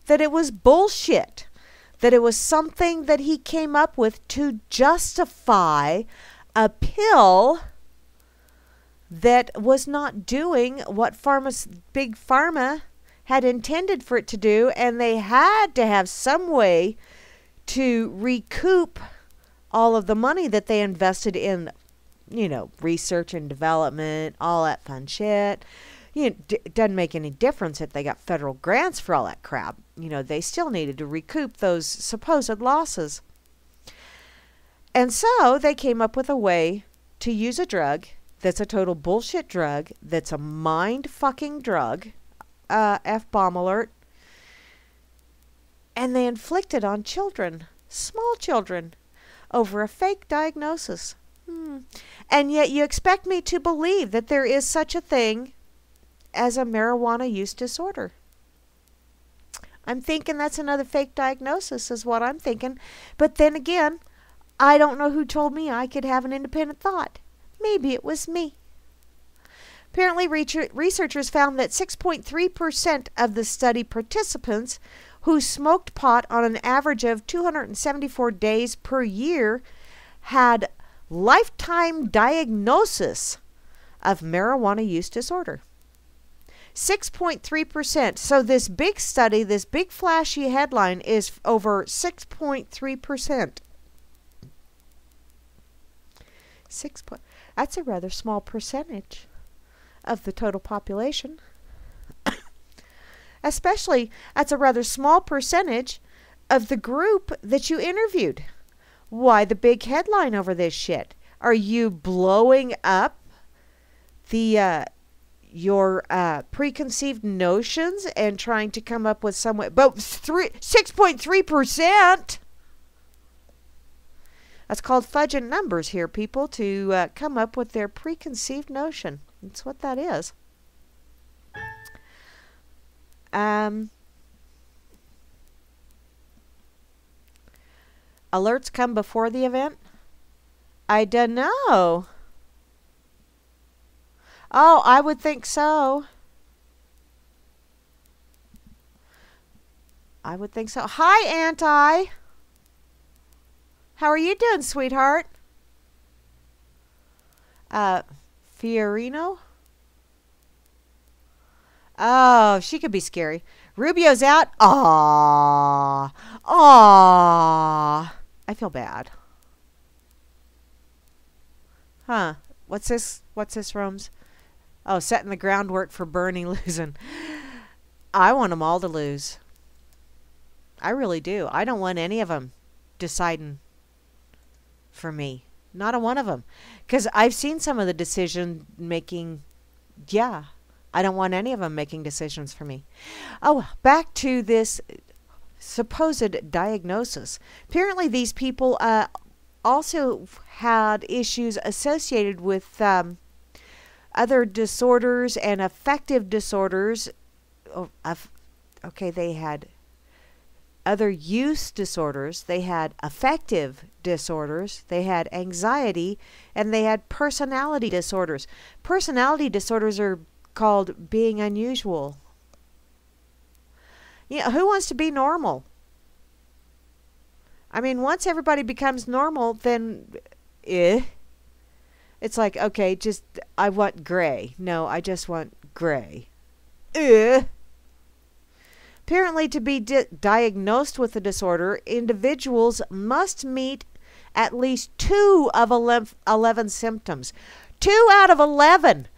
that it was bullshit, that it was something that he came up with to justify a pill that was not doing what Big Pharma had intended for it to do, and they had to have some way to recoup all of the money that they invested in, research and development, all that fun shit. It doesn't make any difference if they got federal grants for all that crap. They still needed to recoup those supposed losses. And so they came up with a way to use a drug that's a total bullshit drug, that's a mind-fucking drug, F-bomb alert, and they inflict it on children, small children, over a fake diagnosis. And yet you expect me to believe that there is such a thing as a marijuana use disorder. I'm thinking that's another fake diagnosis is what I'm thinking. But then again, I don't know who told me I could have an independent thought. Maybe it was me. Apparently, researchers found that 6.3% of the study participants who smoked pot on an average of 274 days per year had lifetime diagnosis of marijuana use disorder. 6.3%. So this big study, this big flashy headline is over 6.3%. That's a rather small percentage of the total population. Especially, that's a rather small percentage of the group that you interviewed. Why the big headline over this shit? Are you blowing up the your preconceived notions and trying to come up with some way? But 6.3%. That's called fudging numbers here, people, to come up with their preconceived notion. That's what that is. Alerts come before the event? I don't know. Oh, I would think so. I would think so. Hi, Auntie. How are you doing, sweetheart? Fiorino? Oh, she could be scary. Rubio's out. Aww. Aww. I feel bad. Huh. What's this? What's this, Rome's? Oh, setting the groundwork for Bernie losing. I want them all to lose. I really do. I don't want any of them deciding for me. Not a one of them. Because I've seen some of the decision making. Yeah. I don't want any of them making decisions for me. Oh, back to this supposed diagnosis. Apparently these people also had issues associated with other disorders and affective disorders. Okay, they had other use disorders, they had affective disorders, they had anxiety, and they had personality disorders. Personality disorders are called being unusual. Yeah, who wants to be normal? I mean, once everybody becomes normal, then it's like, okay, just I want gray. No, I just want gray. Apparently, to be diagnosed with the disorder, individuals must meet at least 2 of 11 symptoms. 2 out of 11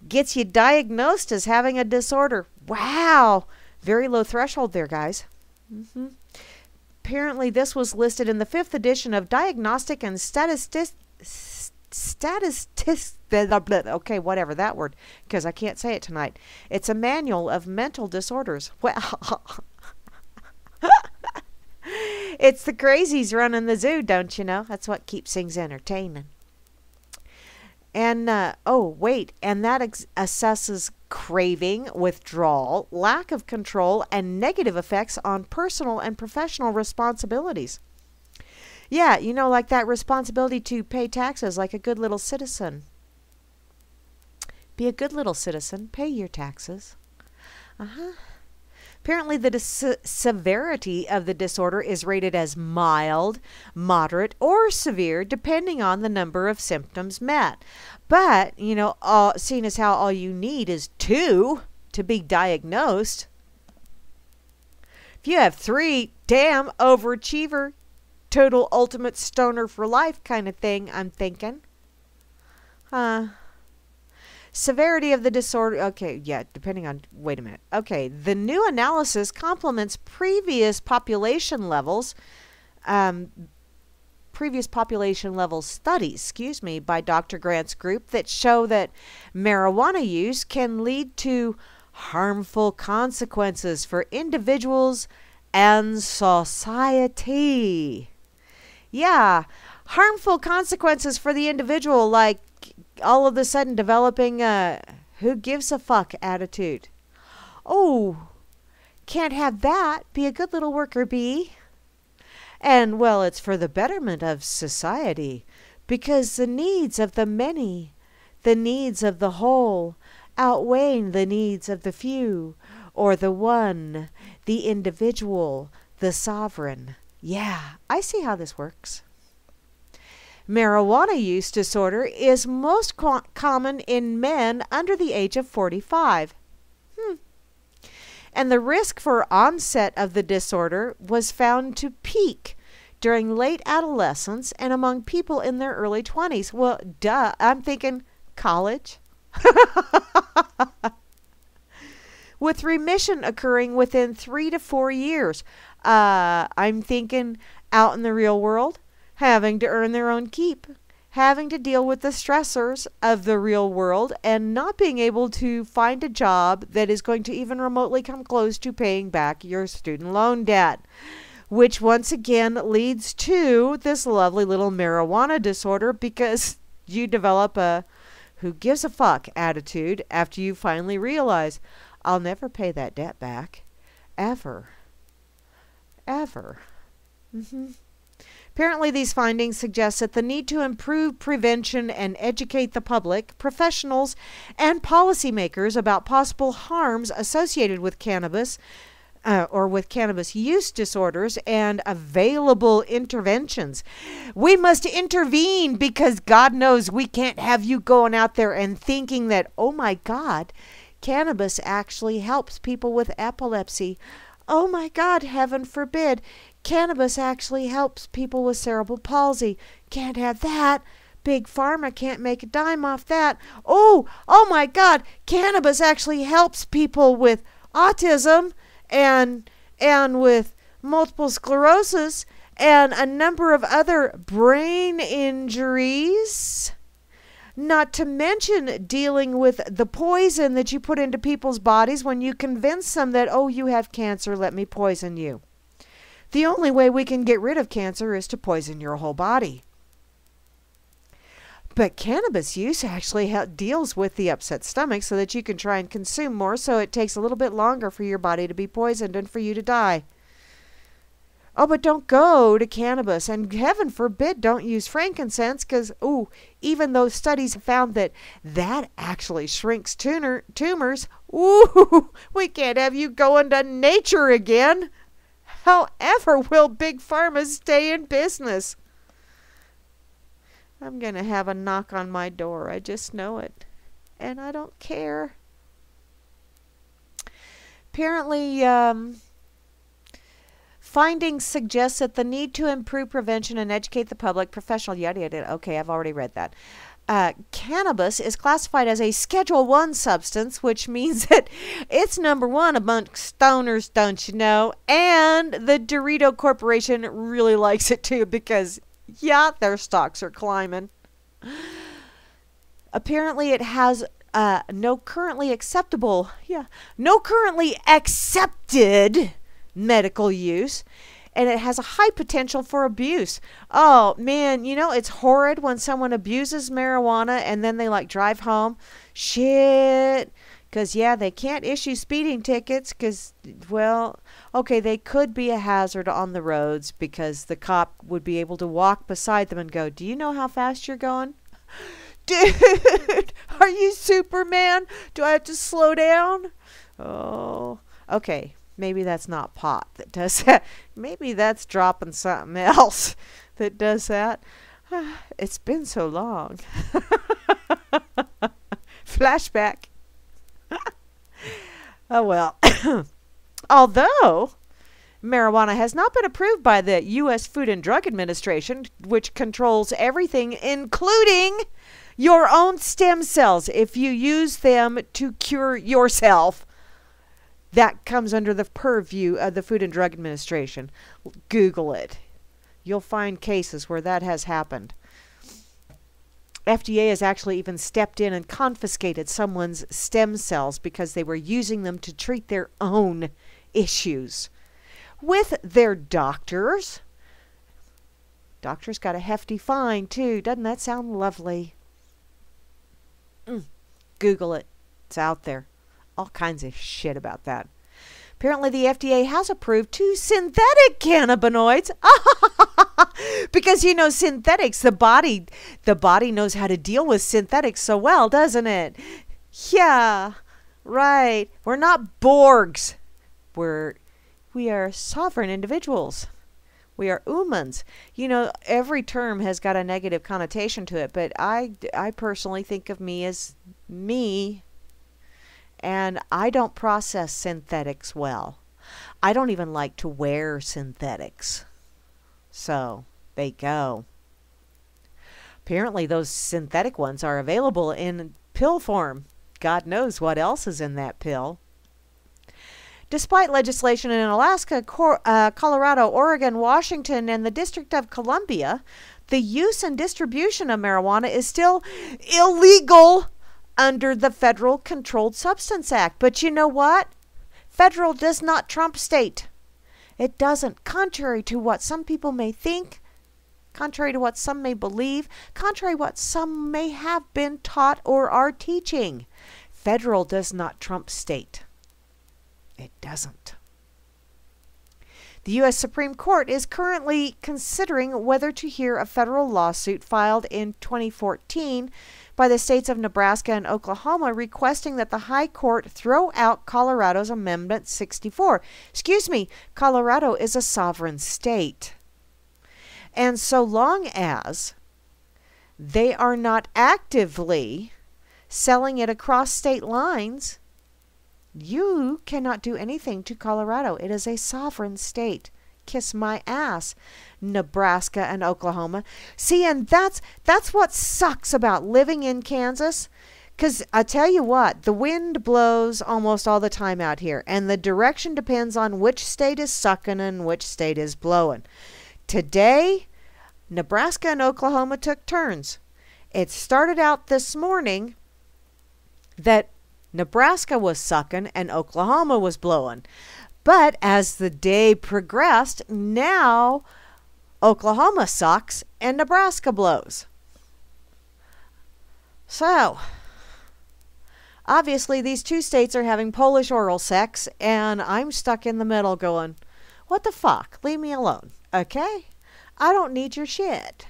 gets you diagnosed as having a disorder. Wow. Very low threshold there, guys. Apparently, this was listed in the 5th edition of Diagnostic and okay, whatever that word, because I can't say it tonight. It's a manual of mental disorders. Well, it's the crazies running the zoo, don't you know? That's what keeps things entertaining. And, oh, wait, and that assesses craving, withdrawal, lack of control, and negative effects on personal and professional responsibilities. Yeah, you know, like that responsibility to pay taxes like a good little citizen. Be a good little citizen. Pay your taxes. Apparently, the severity of the disorder is rated as mild, moderate, or severe, depending on the number of symptoms met. But, you know, seeing as how all you need is 2 to be diagnosed, if you have 3, damn, overachiever, total ultimate stoner for life kind of thing, I'm thinking. Severity of the disorder. Okay, yeah, depending on, wait a minute. Okay, the new analysis complements previous population levels, studies, by Dr. Grant's group that show that marijuana use can lead to harmful consequences for individuals and society. Yeah, Harmful consequences for the individual, like all of a sudden developing a who gives a fuck attitude. Oh, can't have that. Be a good little worker bee. And, well, it's for the betterment of society, because the needs of the many, the needs of the whole, outweighing the needs of the few, or the one, the individual, the sovereign. Yeah, I see how this works. Marijuana use disorder is most common in men under the age of 45. And the risk for onset of the disorder was found to peak during late adolescence and among people in their early 20s. Well, duh, I'm thinking college. With remission occurring within 3 to 4 years. I'm thinking out in the real world, having to earn their own keep, having to deal with the stressors of the real world, and not being able to find a job that is going to even remotely come close to paying back your student loan debt. Which once again leads to this lovely little marijuana disorder, because you develop a who gives a fuck attitude after you finally realize, I'll never pay that debt back. Ever. Ever. Apparently, these findings suggest that the need to improve prevention and educate the public, professionals, and policymakers about possible harms associated with cannabis or with cannabis use disorders and available interventions. We must intervene, because God knows we can't have you going out there and thinking that, oh my God, cannabis actually helps people with epilepsy. Oh my God, heaven forbid. Cannabis actually helps people with cerebral palsy. Can't have that. Big Pharma can't make a dime off that. Oh my God, cannabis actually helps people with autism and with multiple sclerosis and a number of other brain injuries. Not to mention dealing with the poison that you put into people's bodies when you convince them that, oh, you have cancer, let me poison you. The only way we can get rid of cancer is to poison your whole body. But cannabis use actually deals with the upset stomach so that you can try and consume more, so it takes a little bit longer for your body to be poisoned and for you to die. Oh, but don't go to cannabis, and heaven forbid don't use frankincense, because, even though studies have found that actually shrinks tumors, we can't have you going to nature again. However, will Big Pharma stay in business? I'm going to have a knock on my door. I just know it. And I don't care. Apparently, findings suggest that the need to improve prevention and educate the public, professional, yada, yada. Okay, I've already read that. Cannabis is classified as a Schedule I substance, which means that it's number one amongst stoners, don't you know? And the Dorito Corporation really likes it too, because, yeah, their stocks are climbing. Apparently it has no currently accepted medical use, and it has a high potential for abuse. Oh, man, it's horrid when someone abuses marijuana and then they drive home. Shit. Because, yeah, they can't issue speeding tickets because, well, okay, they could be a hazard on the roads because the cop would be able to walk beside them and go, do you know how fast you're going? Dude, are you Superman? Do I have to slow down? Oh, okay. Maybe that's not pot that does that. Maybe that's dropping something else that does that. It's been so long. Flashback. Oh, well. Although marijuana has not been approved by the U.S. Food and Drug Administration, which controls everything, including your own stem cells. If you use them to cure yourself, that comes under the purview of the Food and Drug Administration. Google it. You'll find cases where that has happened. FDA has actually even stepped in and confiscated someone's stem cells because they were using them to treat their own issues with their doctors. Doctors got a hefty fine, too. Doesn't that sound lovely? Google it. It's out there. All kinds of shit about that. Apparently, the FDA has approved 2 synthetic cannabinoids. Because, you know, synthetics, the body knows how to deal with synthetics so well, doesn't it? Yeah, right. We're not Borgs. We are sovereign individuals. We are humans. You know, every term has got a negative connotation to it, but I personally think of me as me, and I don't process synthetics well. I don't even like to wear synthetics. So, there you go. Apparently, those synthetic ones are available in pill form. God knows what else is in that pill. Despite legislation in Alaska, Colorado, Oregon, Washington, and the District of Columbia, the use and distribution of marijuana is still illegal under the Federal Controlled Substance Act. But you know what? Federal does not trump state. It doesn't, contrary to what some people may think, contrary to what some may believe, contrary to what some may have been taught or are teaching. Federal does not trump state. It doesn't. The U.S. Supreme Court is currently considering whether to hear a federal lawsuit filed in 2014 by the states of Nebraska and Oklahoma requesting that the High Court throw out Colorado's Amendment 64. Excuse me, Colorado is a sovereign state. And so long as they are not actively selling it across state lines, you cannot do anything to Colorado. It is a sovereign state. Kiss my ass, Nebraska and Oklahoma. See, and that's what sucks about living in Kansas. Because I tell you what, the wind blows almost all the time out here. And the direction depends on which state is sucking and which state is blowing. Today, Nebraska and Oklahoma took turns. It started out this morning that Nebraska was sucking and Oklahoma was blowing. But as the day progressed, now Oklahoma sucks and Nebraska blows. So, obviously these two states are having Polish oral sex, and I'm stuck in the middle going, what the fuck? Leave me alone, okay? I don't need your shit.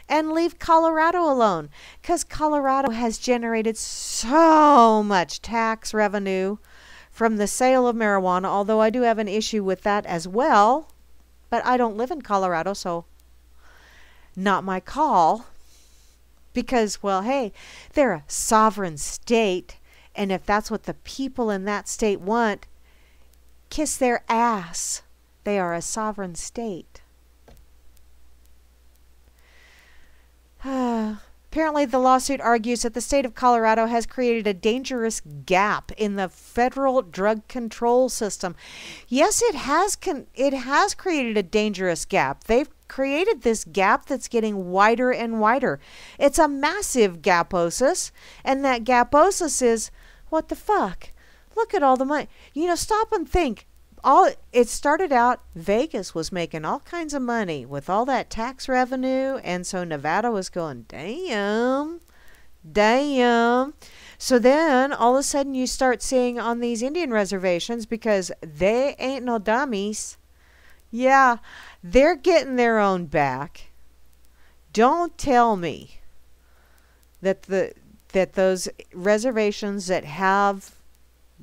And leave Colorado alone, because Colorado has generated so much tax revenue from the sale of marijuana, although I do have an issue with that as well. But I don't live in Colorado, so not my call. Because, well, hey, they're a sovereign state, and if that's what the people in that state want, kiss their ass. They are a sovereign state. Apparently, the lawsuit argues that the state of Colorado has created a dangerous gap in the federal drug control system. Yes, it has created a dangerous gap. They've created this gap that's getting wider and wider. It's a massive gaposis, and that gaposis is, what the fuck? Look at all the money. You know, stop and think. It started out, Vegas was making all kinds of money with all that tax revenue, and so Nevada was going, damn. So then all of a sudden you start seeing on these Indian reservations, because they ain't no dummies. Yeah, they're getting their own back. Don't tell me that those reservations that have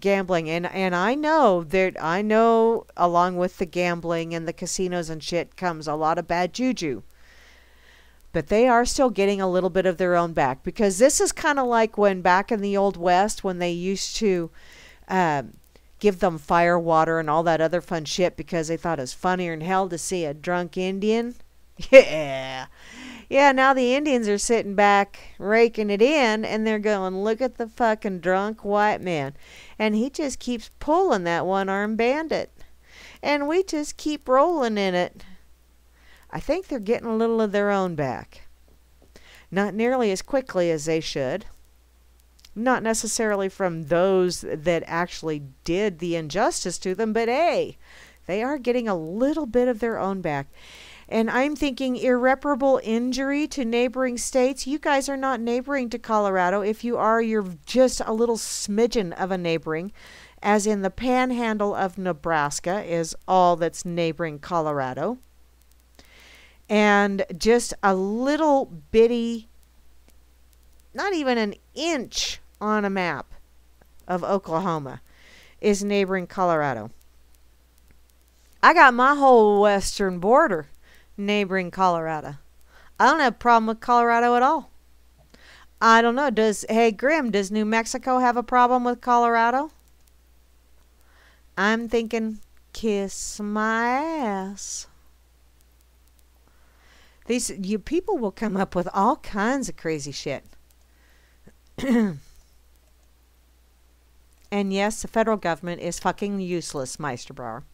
gambling, and I know along with the gambling and the casinos and shit comes a lot of bad juju, but they are still getting a little bit of their own back, because this is kind of like when back in the old west, when they used to give them fire water and all that other fun shit because they thought it was funnier than hell to see a drunk Indian. Yeah, now the Indians are sitting back raking it in, and they're going, look at the fucking drunk white man. And he just keeps pulling that one-armed bandit. And we just keep rolling in it. I think they're getting a little of their own back. Not nearly as quickly as they should. Not necessarily from those that actually did the injustice to them, but hey, they are getting a little bit of their own back. And I'm thinking irreparable injury to neighboring states. You guys are not neighboring to Colorado. If you are, you're just a little smidgen of a neighboring, as in the panhandle of Nebraska is all that's neighboring Colorado. And just a little bitty, not even an inch on a map of Oklahoma is neighboring Colorado. I got my whole western border neighboring Colorado. I don't have a problem with Colorado at all. I don't know. Hey, Grim, does New Mexico have a problem with Colorado? I'm thinking, kiss my ass. You people will come up with all kinds of crazy shit. And yes, the federal government is fucking useless, Meisterbauer.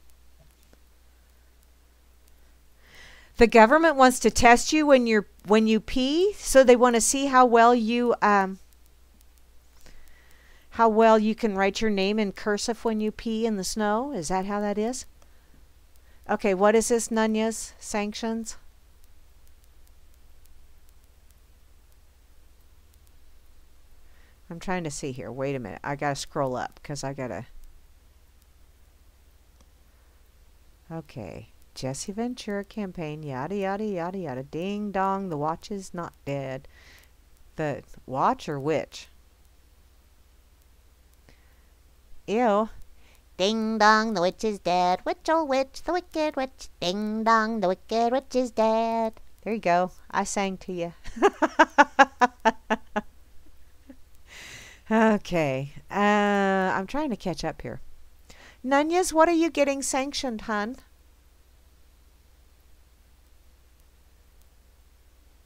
The government wants to test you when you pee, so they want to see how well you can write your name in cursive when you pee in the snow. Is that how that is? Okay, what is this, Nunez? Sanctions? I'm trying to see here. Wait a minute. I gotta scroll up because I gotta. Okay. Jesse Ventura campaign, yada, yada, yada, yada. Ding dong, the watch is not dead. The watch or witch? Ew. Ding dong, the witch is dead. Witch, oh witch, the wicked witch. Ding dong, the wicked witch is dead. There you go. I sang to you. Okay. I'm trying to catch up here. Nunez, what are you getting sanctioned, hun?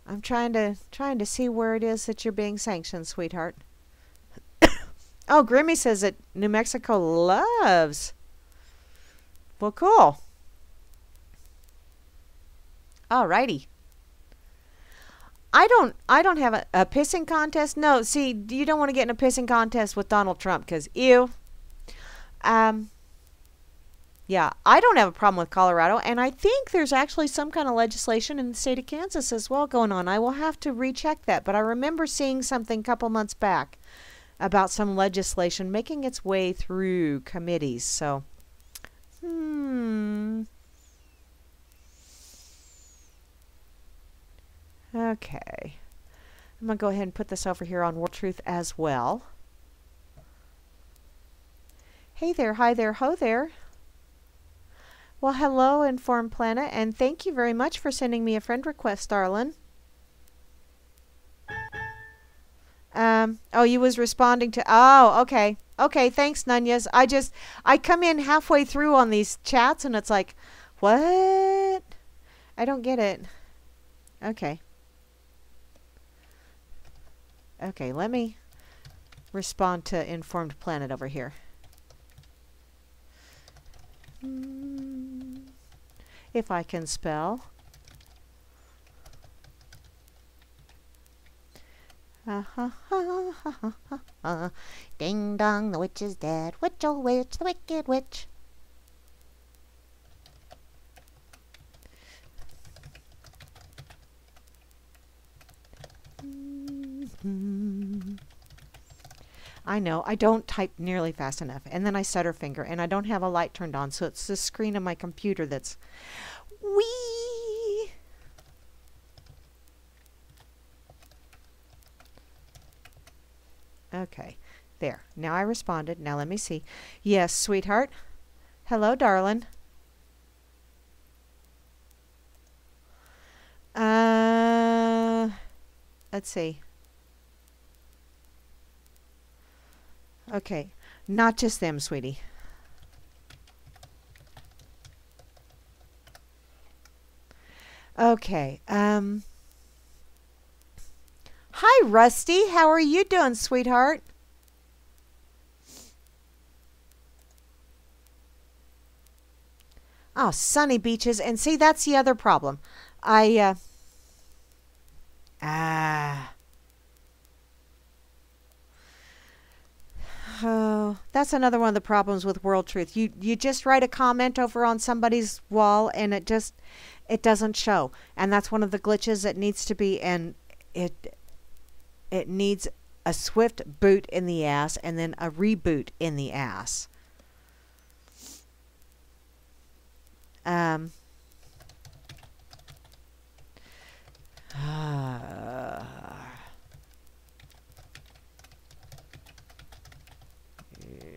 I'm trying to see where it is that you're being sanctioned, sweetheart. Oh, Grimmy says that New Mexico loves. Well, cool. Alrighty. I don't have a pissing contest. No, see, you don't want to get in a pissing contest with Donald Trump because ew. Yeah, I don't have a problem with Colorado, and I think there's actually some kind of legislation in the state of Kansas as well going on. I will have to recheck that, but I remember seeing something a couple months back about some legislation making its way through committees. So, okay. I'm going to go ahead and put this over here on World Truth as well. Hey there, hi there, ho there. Well, hello, Informed Planet, and thank you very much for sending me a friend request, darling. Oh, you was responding to, oh, okay. Okay, thanks, Nunez. I come in halfway through on these chats, and it's like, what? I don't get it. Okay. Okay, let me respond to Informed Planet over here. If I can spell. Ding dong, the witch is dead. Witch, oh witch, the wicked witch. I know, I don't type nearly fast enough, and then I stutter finger, and I don't have a light turned on, so it's the screen of my computer that's wee. Okay, there. Now I responded. Now let me see. Yes, sweetheart. Hello, darling. Let's see. Okay, not just them, sweetie. Okay, hi, Rusty. How are you doing, sweetheart? Oh, sunny beaches. And see, that's the other problem. Oh, that's another one of the problems with World Truth. You just write a comment over on somebody's wall and it doesn't show. And that's one of the glitches that needs to be, and it needs a swift boot in the ass and then a reboot in the ass.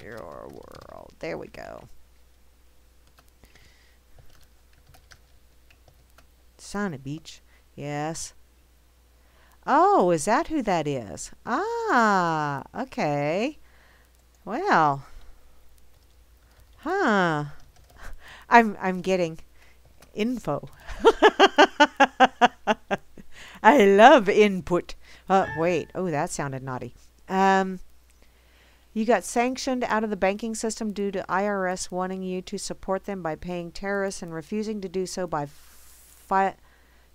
Your world. There we go. Sauna Beach. Yes. Oh, is that who that is? Ah, okay. Well. Huh. I'm getting info. I love input. Wait. Oh, that sounded naughty. You got sanctioned out of the banking system due to IRS wanting you to support them by paying terrorists and refusing to do so by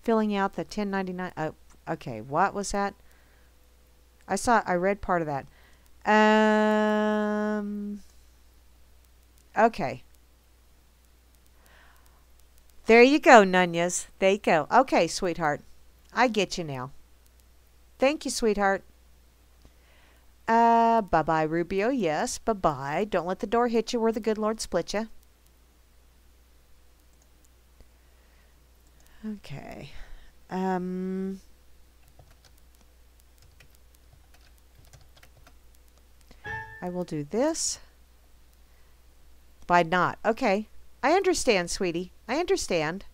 filling out the 1099. Okay, what was that? I read part of that. Okay. There you go, Nunyas. There you go. Okay, sweetheart. I get you now. Thank you, sweetheart. Bye-bye, Rubio. Yes, bye-bye. Don't let the door hit you where the good Lord split you. Okay. I will do this. By not. Okay. I understand, sweetie. I understand.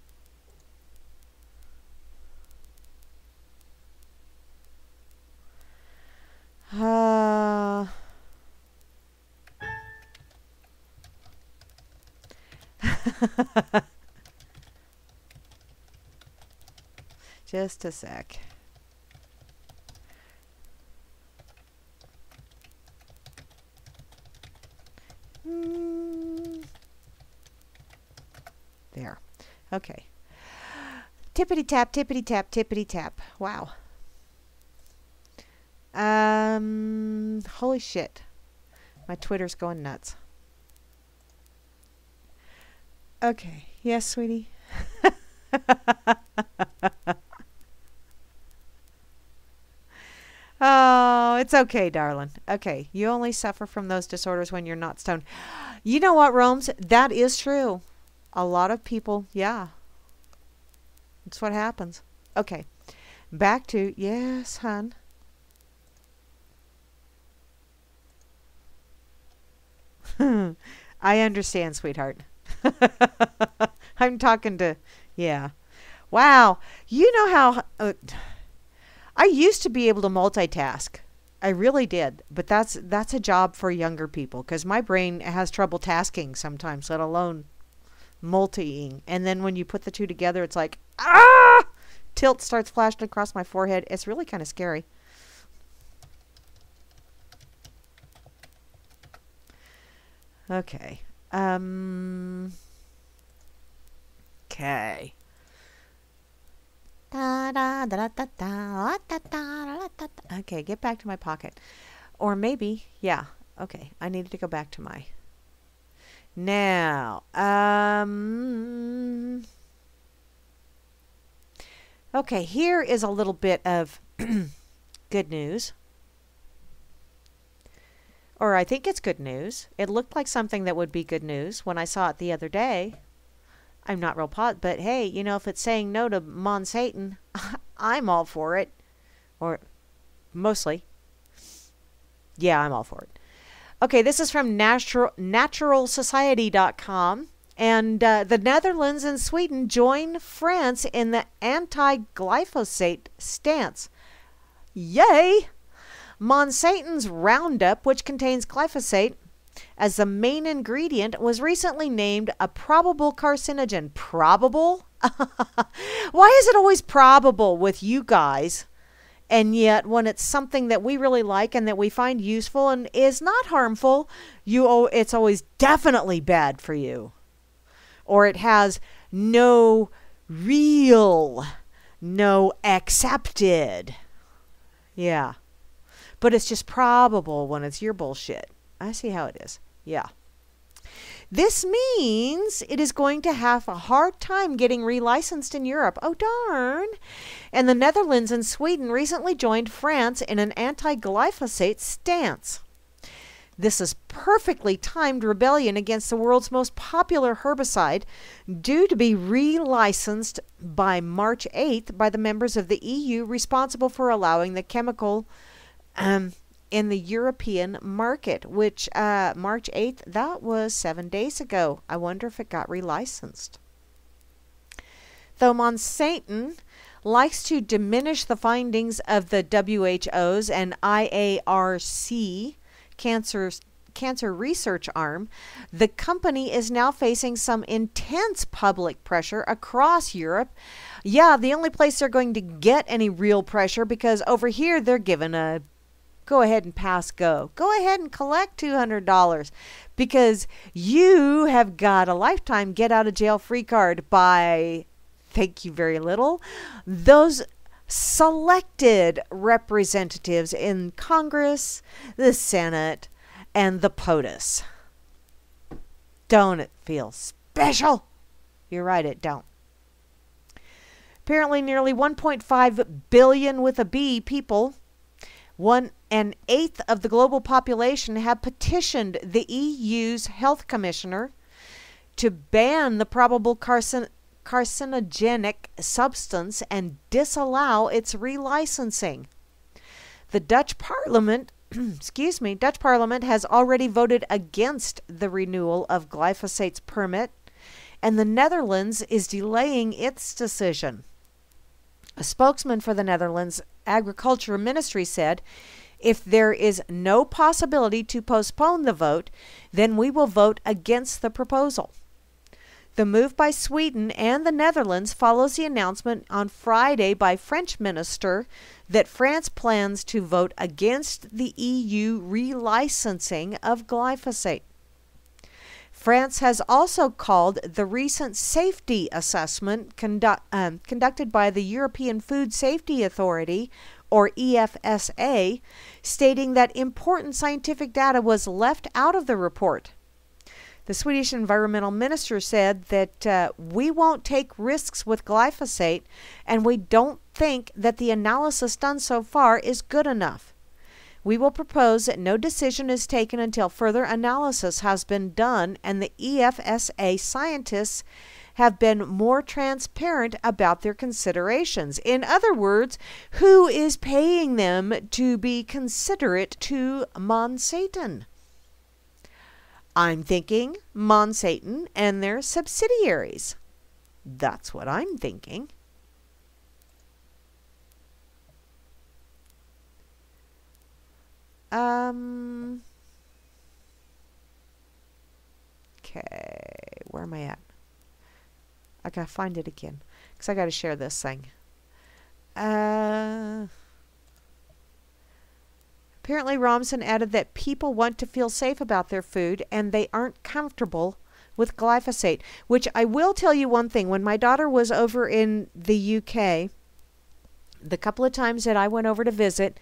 Just a sec. There. Okay. Tippity tap, tippity tap, tippity tap. Wow. Holy shit. My Twitter's going nuts. Okay. Yes, sweetie. Oh, it's okay, darling. Okay. You only suffer from those disorders when you're not stoned. You know what, Rome's? That is true. A lot of people, yeah. That's what happens. Okay. Back to, yes, hun. I understand, sweetheart. I'm talking to, yeah. Wow. You know how, I used to be able to multitask. I really did. But that's a job for younger people because my brain has trouble tasking sometimes, let alone multiing. And then when you put the two together, it's like, ah! Tilt starts flashing across my forehead. It's really kind of scary. Okay. Okay. Okay, get back to my pocket. Or maybe, yeah. Okay, I needed to go back to my... Now, okay, here is a little bit of good news. Or I think it's good news. It looked like something that would be good news when I saw it the other day. I'm not real but hey, you know, if it's saying no to Satan, I'm all for it. Or mostly. Yeah, I'm all for it. Okay, this is from naturalsociety.com. And the Netherlands and Sweden join France in the anti-glyphosate stance. Yay! Monsanto's Roundup, which contains glyphosate as the main ingredient, was recently named a probable carcinogen. Probable? Why is it always probable with you guys? And yet when it's something that we really like and that we find useful and is not harmful, it's always definitely bad for you. Or it has no accepted. Yeah. But it's just probable when it's your bullshit. I see how it is. Yeah. This means it is going to have a hard time getting relicensed in Europe. Oh, darn. And the Netherlands and Sweden recently joined France in an anti-glyphosate stance. This is perfectly timed rebellion against the world's most popular herbicide, due to be relicensed by March 8th by the members of the EU responsible for allowing the chemical in the European market, which March 8th, that was 7 days ago. I wonder if it got relicensed. Though Monsanto likes to diminish the findings of the WHO's and IARC cancer research arm, the company is now facing some intense public pressure across Europe. Yeah, the only place they're going to get any real pressure, because over here they're given a go ahead and pass go. Go ahead and collect $200 because you have got a lifetime get out of jail free card by, thank you very little, those selected representatives in Congress, the Senate, and the POTUS. Don't it feel special? You're right, it don't. Apparently nearly 1.5 billion with a B people, 1/8 of the global population, have petitioned the EU's health commissioner to ban the probable carcinogenic substance and disallow its relicensing. The Dutch Parliament, Dutch Parliament has already voted against the renewal of glyphosate's permit, and the Netherlands is delaying its decision. A spokesman for the Netherlands Agriculture Ministry said, "If there is no possibility to postpone the vote, then we will vote against the proposal." The move by Sweden and the Netherlands follows the announcement on Friday by French minister that France plans to vote against the EU relicensing of glyphosate. France has also called the recent safety assessment conducted by the European Food Safety Authority, or EFSA, stating that important scientific data was left out of the report. The Swedish environmental minister said that we won't take risks with glyphosate, and we don't think that the analysis done so far is good enough. We will propose that no decision is taken until further analysis has been done and the EFSA scientists have been more transparent about their considerations. In other words, who is paying them to be considerate to Monsanto? I'm thinking Monsanto and their subsidiaries. That's what I'm thinking. Okay, where am I at? I gotta find it again because I gotta share this thing. Apparently, Romson added that people want to feel safe about their food and they aren't comfortable with glyphosate, which I will tell you one thing. When my daughter was over in the UK, the couple of times that I went over to visit,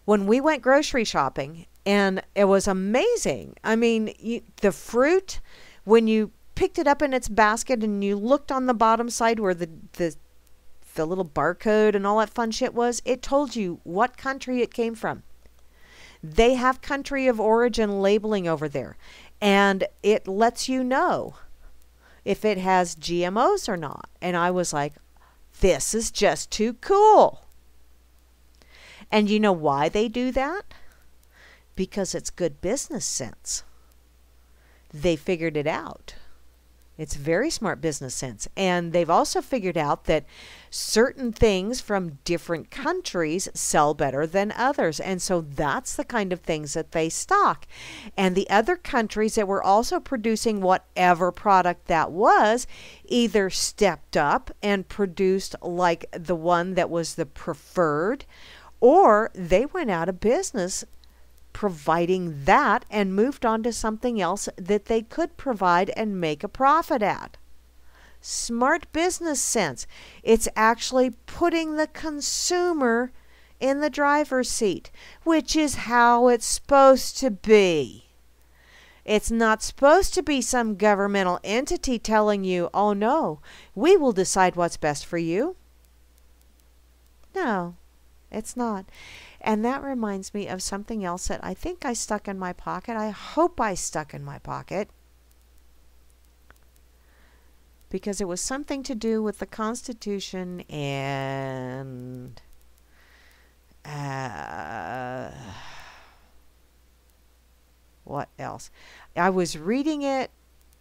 when we went grocery shopping, and it was amazing. I mean, the fruit, when you picked it up in its basket and you looked on the bottom side where the little barcode and all that fun shit was, it told you what country it came from. They have country of origin labeling over there, and it lets you know if it has GMOs or not. And I was like, this is just too cool. And you know why they do that? Because it's good business sense. They figured it out. It's very smart business sense. And they've also figured out that certain things from different countries sell better than others. And so that's the kind of things that they stock. And the other countries that were also producing whatever product that was either stepped up and produced like the one that was the preferred, or they went out of business providing that and moved on to something else that they could provide and make a profit at. Smart business sense. It's actually putting the consumer in the driver's seat, which is how it's supposed to be. It's not supposed to be some governmental entity telling you, oh no, we will decide what's best for you. No, it's not. And that reminds me of something else that I think I stuck in my pocket. I hope I stuck in my pocket. Because it was something to do with the Constitution and what else? I was reading it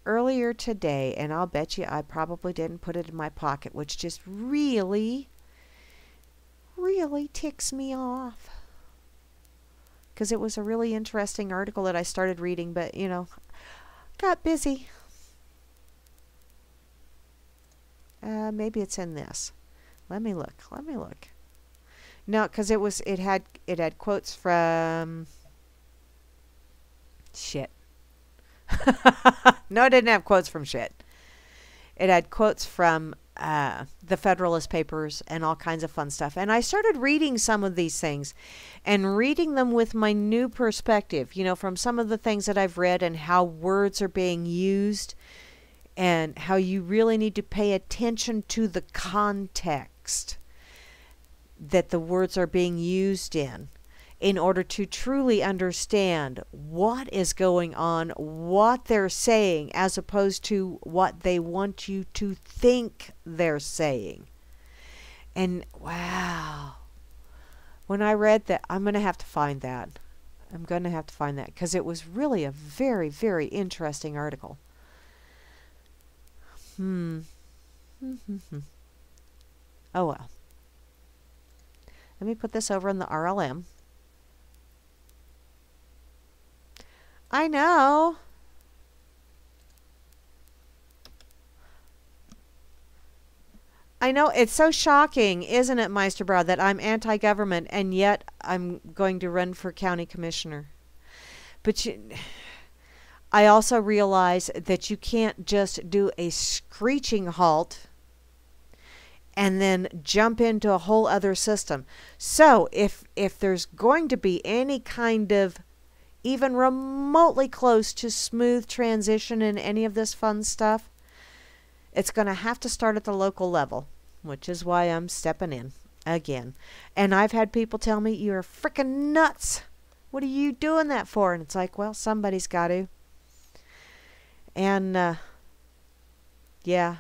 earlier today, and I'll bet you I probably didn't put it in my pocket, which just really ticks me off. Because it was a really interesting article that I started reading, but, you know, got busy. Maybe it's in this. Let me look. No, because it had quotes from shit. No, it didn't have quotes from shit. It had quotes from the Federalist Papers and all kinds of fun stuff. And I started reading some of these things and reading them with my new perspective, you know, from some of the things that I've read and how words are being used and how you really need to pay attention to the context that the words are being used in order to truly understand what is going on, what they're saying, as opposed to what they want you to think they're saying. And wow, when I read that, I'm going to have to find that. Because it was really a very, very interesting article. Oh well. Let me put this over in the RLM. I know. I know, it's so shocking, isn't it, Meisterbrow, that I'm anti-government and yet I'm going to run for county commissioner. But I also realize that you can't just do a screeching halt and then jump into a whole other system. So if there's going to be any kind of even remotely close to smooth transition in any of this fun stuff, it's going to have to start at the local level, which is why I'm stepping in again. And I've had people tell me, you're freaking nuts. What are you doing that for? And it's like, well, somebody's got to. And yeah,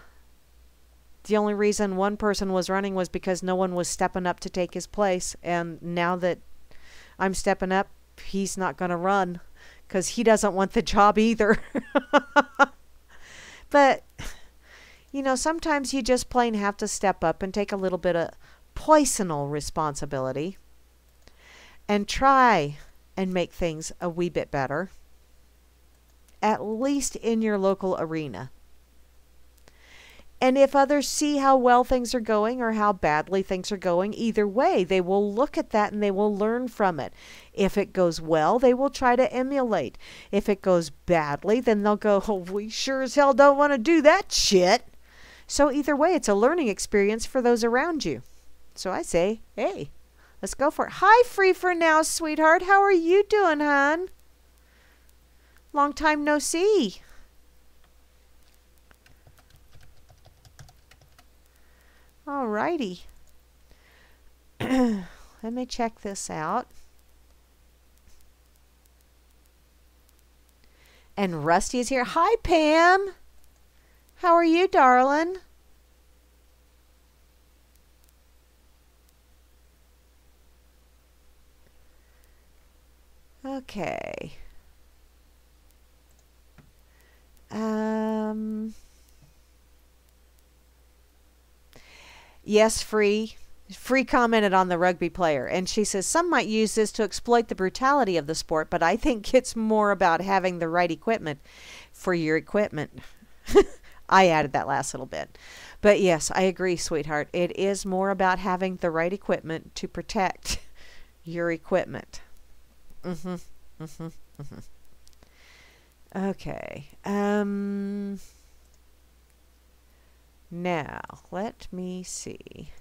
the only reason one person was running was because no one was stepping up to take his place. And now that I'm stepping up, he's not going to run because he doesn't want the job either. But, you know, sometimes you just plain have to step up and take a little bit of personal responsibility and try and make things a wee bit better, at least in your local arena. And if others see how well things are going or how badly things are going, either way, they will look at that and they will learn from it. If it goes well, they will try to emulate. If it goes badly, then they'll go, oh, we sure as hell don't want to do that shit. So either way, it's a learning experience for those around you. So I say, hey, let's go for it. Hi, Free for Now, sweetheart. How are you doing, hon? Long time no see. Alrighty. Let me check this out. And Rusty is here. Hi, Pam. How are you, darling? Okay. Yes, Free. Free commented on the rugby player, and she says, some might use this to exploit the brutality of the sport, but I think it's more about having the right equipment for your equipment. I added that last little bit. But yes, I agree, sweetheart. It is more about having the right equipment to protect your equipment. Okay. Now, let me see.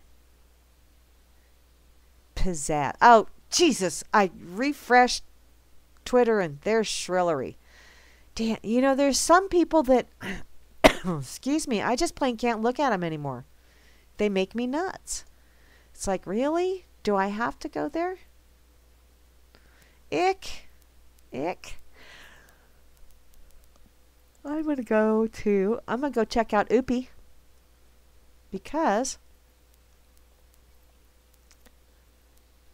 Pizzazz. Oh, Jesus. I refreshed Twitter and there's Shrillery. You know, there's some people that, excuse me, I just plain can't look at them anymore. They make me nuts. It's like, really? Do I have to go there? Ick. Ick. I'm going to go check out Oopie. Because,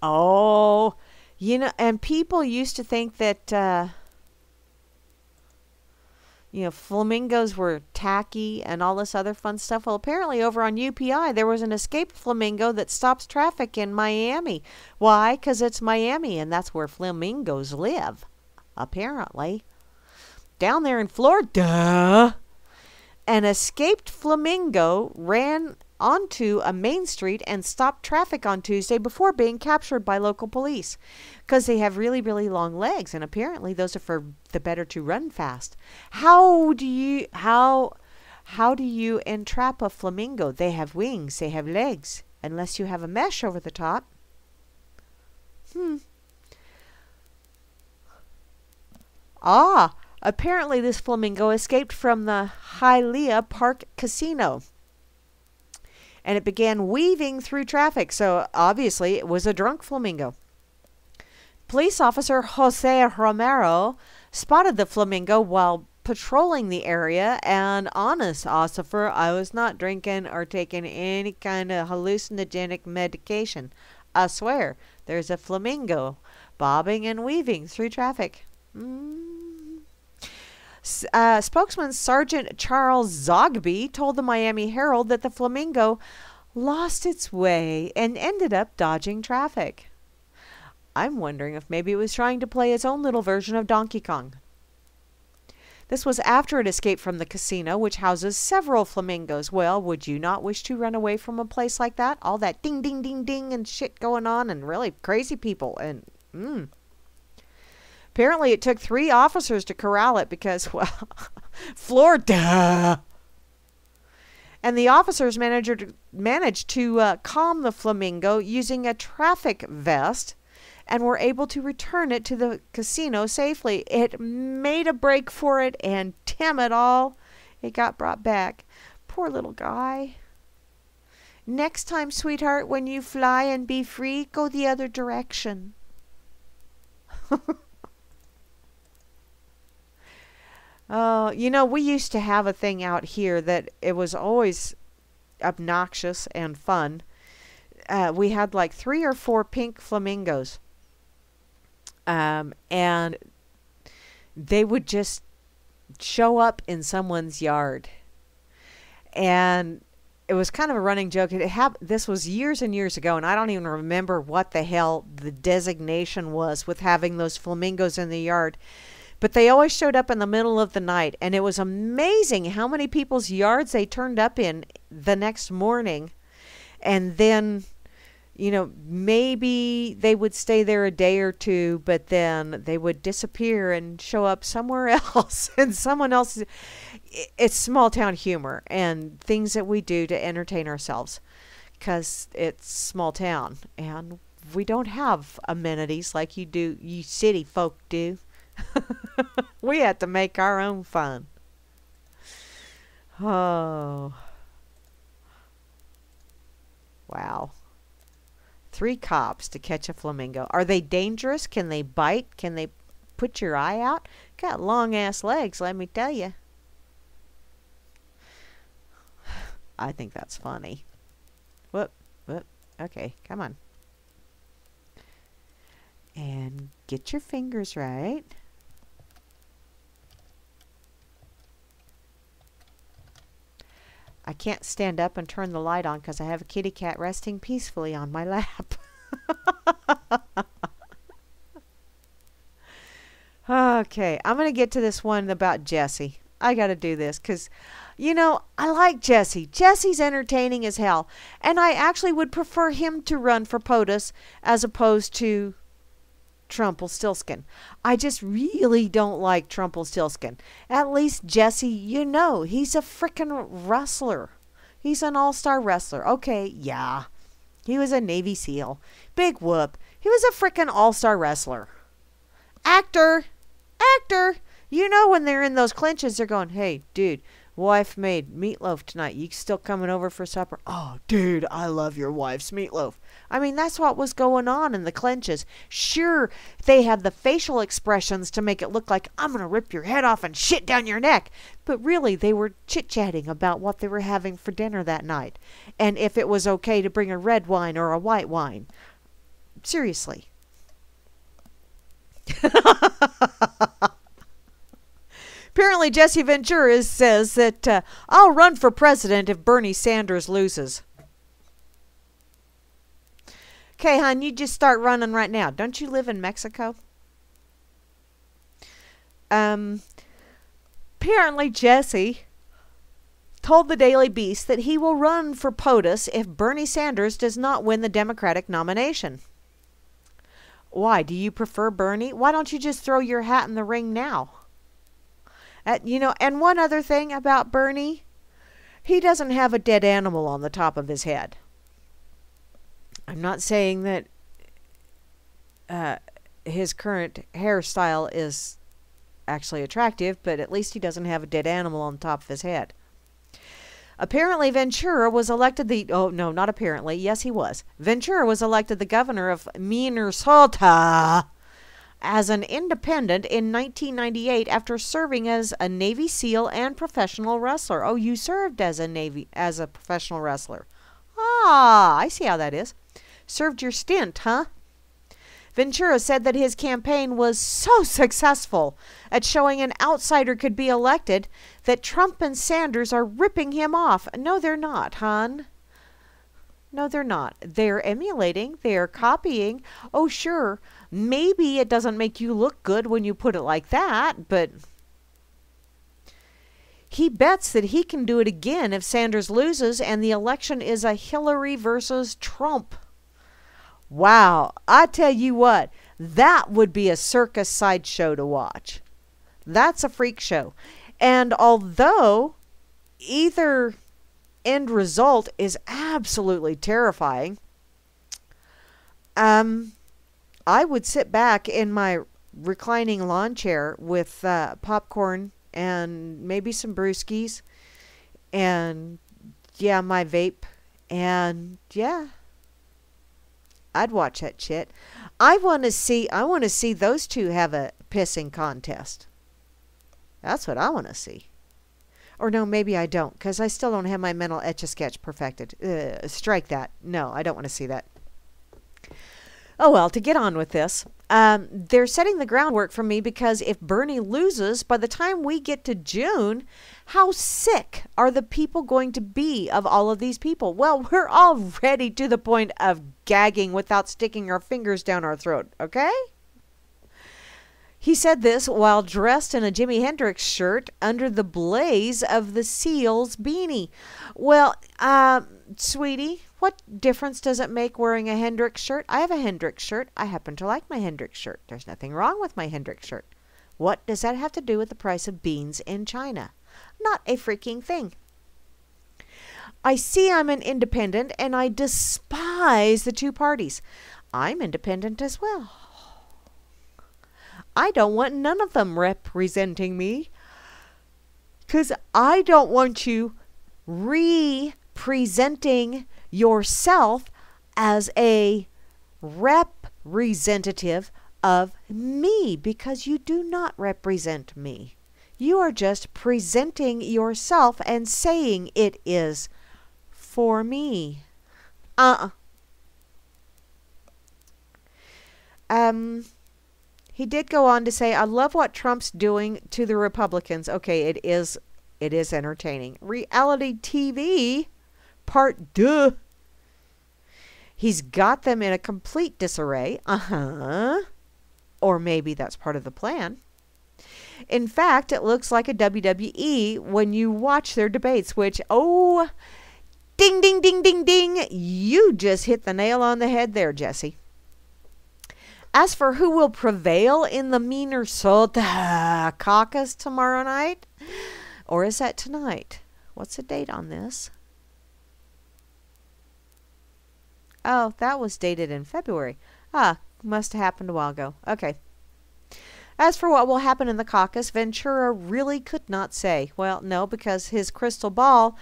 oh, you know, and people used to think that, you know, flamingos were tacky and all this other fun stuff. Well, apparently over on UPI, there was an escaped flamingo that stops traffic in Miami. Why? Because it's Miami, and that's where flamingos live, apparently. Down there in Florida, an escaped flamingo ran onto a main street and stopped traffic on Tuesday before being captured by local police because they have really, really long legs, and apparently those are for the better to run fast. How do you entrap a flamingo? They have wings, they have legs, unless you have a mesh over the top. Apparently this flamingo escaped from the Hialeah Park Casino. And it began weaving through traffic, so obviously it was a drunk flamingo. Police officer Jose Romero spotted the flamingo while patrolling the area, and honest, officer, I was not drinking or taking any kind of hallucinogenic medication. I swear, there's a flamingo bobbing and weaving through traffic. Spokesman Sergeant Charles Zogby told the Miami Herald that the flamingo lost its way and ended up dodging traffic. I'm wondering if maybe it was trying to play its own little version of Donkey Kong. This was after it escaped from the casino, which houses several flamingos. Well, would you not wish to run away from a place like that? All that ding, ding, ding, ding and shit going on, and really crazy people. And, apparently it took 3 officers to corral it because, well, Florida. And the officers managed to calm the flamingo using a traffic vest and were able to return it to the casino safely. It made a break for it, and damn it all, it got brought back. Poor little guy. Next time, sweetheart, when you fly and be free, go the other direction. Oh, you know, we used to have a thing out here that it was always obnoxious and fun. We had like 3 or 4 pink flamingos. And they would just show up in someone's yard. And it was kind of a running joke. This was years and years ago, and I don't even remember what the hell the designation was with having those flamingos in the yard. But they always showed up in the middle of the night, and it was amazing how many people's yards they turned up in the next morning. And then, you know, maybe they would stay there a day or two, but then they would disappear and show up somewhere else. And someone else. It's small town humor and things that we do to entertain ourselves because it's small town. And we don't have amenities like you city folk do. We had to make our own fun. Oh. Wow. 3 cops to catch a flamingo. Are they dangerous? Can they bite? Can they put your eye out? Got long ass legs, let me tell you. I think that's funny. Whoop. Okay, come on. And get your fingers right. I can't stand up and turn the light on because I have a kitty cat resting peacefully on my lap. Okay, I'm going to get to this one about Jesse. I got to do this because, you know, I like Jesse. Jesse's entertaining as hell. And I actually would prefer him to run for POTUS as opposed to Trumpelstiltskin. I just really don't like Trumpelstiltskin. At least Jesse, you know, he's a frickin' wrestler. He's an all-star wrestler. Okay, yeah. He was a Navy SEAL. Big whoop. He was a frickin' all-star wrestler. Actor. You know when they're in those clinches, they're going, hey, dude, wife made meatloaf tonight. You still coming over for supper? Oh, dude, I love your wife's meatloaf. I mean, that's what was going on in the clinches. Sure, they had the facial expressions to make it look like, I'm going to rip your head off and shit down your neck. But really, they were chit-chatting about what they were having for dinner that night. And if it was okay to bring a red wine or a white wine. Seriously. Apparently, Jesse Ventura says that I'll run for president if Bernie Sanders loses. Okay, hon, you just start running right now. Don't you live in Mexico? Apparently, Jesse told the Daily Beast that he will run for POTUS if Bernie Sanders does not win the Democratic nomination. Why? Do you prefer Bernie? Why don't you just throw your hat in the ring now? And one other thing about Bernie, he doesn't have a dead animal on the top of his head. I'm not saying that his current hairstyle is actually attractive, but at least he doesn't have a dead animal on the top of his head. Apparently, Ventura was elected not apparently. Yes, he was. Ventura was elected the governor of Minnesota as an independent in 1998 after serving as a Navy SEAL and professional wrestler. Oh, you served as a professional wrestler. Ah, I see how that is. Served your stint, huh? Ventura said that his campaign was so successful at showing an outsider could be elected that Trump and Sanders are ripping him off. No, they're not, hon. No, they're not. They're emulating. They're copying. Oh, sure. Maybe it doesn't make you look good when you put it like that, but he bets that he can do it again if Sanders loses and the election is a Hillary versus Trump. Wow, I tell you what, that would be a circus sideshow to watch. That's a freak show. And although either end result is absolutely terrifying, I would sit back in my reclining lawn chair with popcorn and maybe some brewskis and, yeah, my vape. And, yeah, I'd watch that shit. I want to see those two have a pissing contest. That's what I want to see. Or no, maybe I don't, because I still don't have my mental Etch-a-Sketch perfected. Strike that. No, I don't want to see that. Oh well, to get on with this, they're setting the groundwork for me because if Bernie loses, by the time we get to June, how sick are the people going to be of all of these people? Well, we're already to the point of gagging without sticking our fingers down our throat, okay? He said this while dressed in a Jimi Hendrix shirt under the blaze of the SEAL's beanie. Well, sweetie, what difference does it make wearing a Hendrix shirt? I have a Hendrix shirt. I happen to like my Hendrix shirt. There's nothing wrong with my Hendrix shirt. What does that have to do with the price of beans in China? Not a freaking thing. I see I'm an independent and I despise the two parties. I'm independent as well. I don't want none of them representing me because I don't want you representing yourself as a representative of me because you do not represent me. You are just presenting yourself and saying it is for me. He did go on to say, I love what Trump's doing to the Republicans. Okay, it is entertaining. Reality TV, part 2. He's got them in a complete disarray. Or maybe that's part of the plan. In fact, it looks like a WWE when you watch their debates, which, oh, ding, ding, ding, ding, ding. You just hit the nail on the head there, Jesse. As for who will prevail in the Minnesota caucus tomorrow night, or is that tonight? What's the date on this? Oh, that was dated in February. Must have happened a while ago. Okay. As for what will happen in the caucus, Ventura really could not say. Well, no, because his crystal ball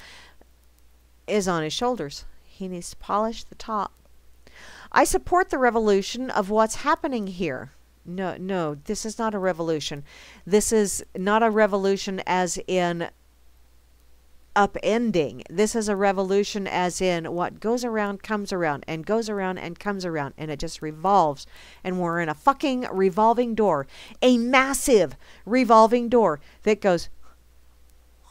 is on his shoulders. He needs to polish the top. I support the revolution of what's happening here. No, this is not a revolution. This is not a revolution as in upending. This is a revolution as in what goes around comes around and goes around and comes around, and it just revolves, and we're in a fucking revolving door, a massive revolving door that goes,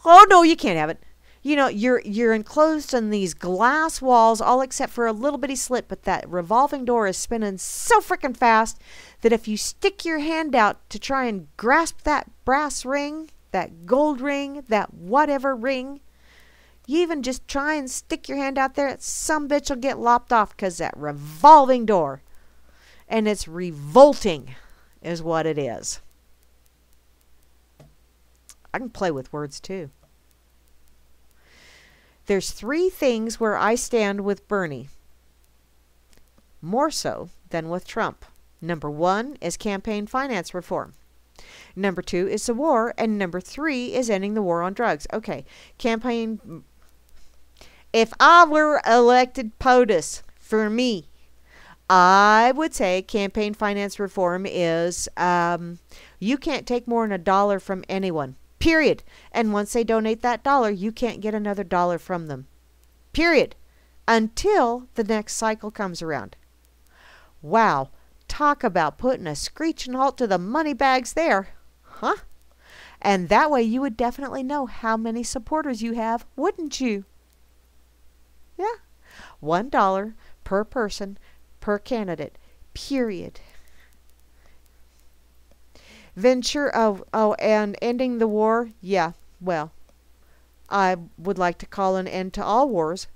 oh no, you can't have it. You know, you're enclosed in these glass walls, all except for a little bitty slit, but that revolving door is spinning so freaking fast that if you stick your hand out to try and grasp that brass ring, that gold ring, that whatever ring, you even just try and stick your hand out there, some bitch will get lopped off because that revolving door. And it's revolting is what it is. I can play with words too. There's 3 things where I stand with Bernie. More so than with Trump. Number 1 is campaign finance reform. Number 2 is the war. And number 3 is ending the war on drugs. Okay, campaign. If I were elected POTUS, for me, I would say campaign finance reform is you can't take more than $1 from anyone. Period. And once they donate that $1, you can't get another $1 from them. Period. Until the next cycle comes around. Wow. Talk about putting a screeching halt to the money bags there. Huh? And that way you would definitely know how many supporters you have, wouldn't you? Yeah. $1 per person, per candidate. Period. Ventura, and ending the war, yeah, well, I would like to call an end to all wars.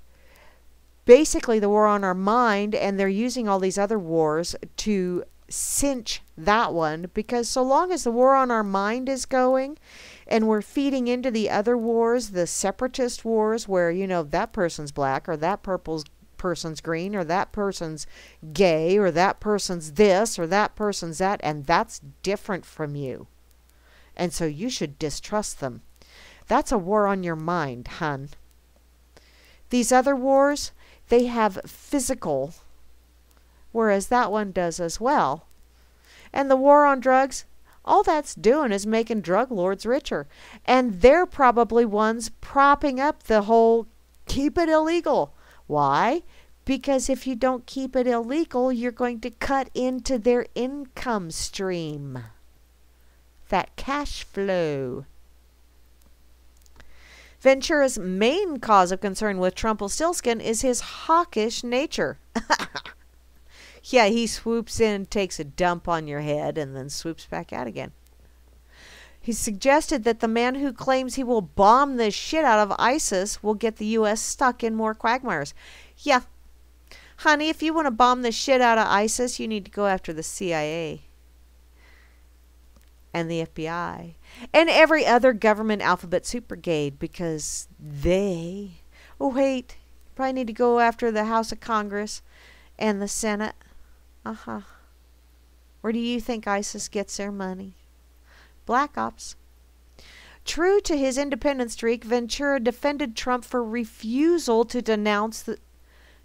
Basically, the war on our mind, and they're using all these other wars to cinch that one, because so long as the war on our mind is going, and we're feeding into the other wars, the separatist wars, where, you know, that person's black, or that person's green, or that person's gay, or that person's this, or that person's that, and that's different from you. And so you should distrust them. That's a war on your mind, hun. These other wars, they have physical, whereas that one does as well. And the war on drugs, all that's doing is making drug lords richer. And they're probably ones propping up the whole keep it illegal. Why? Because if you don't keep it illegal, you're going to cut into their income stream. That cash flow. Ventura's main cause of concern with Trumpelstiltskin is his hawkish nature. Yeah, he swoops in, takes a dump on your head, and then swoops back out again. He suggested that the man who claims he will bomb the shit out of ISIS will get the U.S. stuck in more quagmires. Yeah. Honey, if you want to bomb the shit out of ISIS, you need to go after the CIA. And the FBI. And every other government alphabet soup brigade, because they... Oh, wait. Probably need to go after the House of Congress and the Senate. Uh-huh. Where do you think ISIS gets their money? Black Ops. True to his independent streak, Ventura defended Trump for refusal to denounce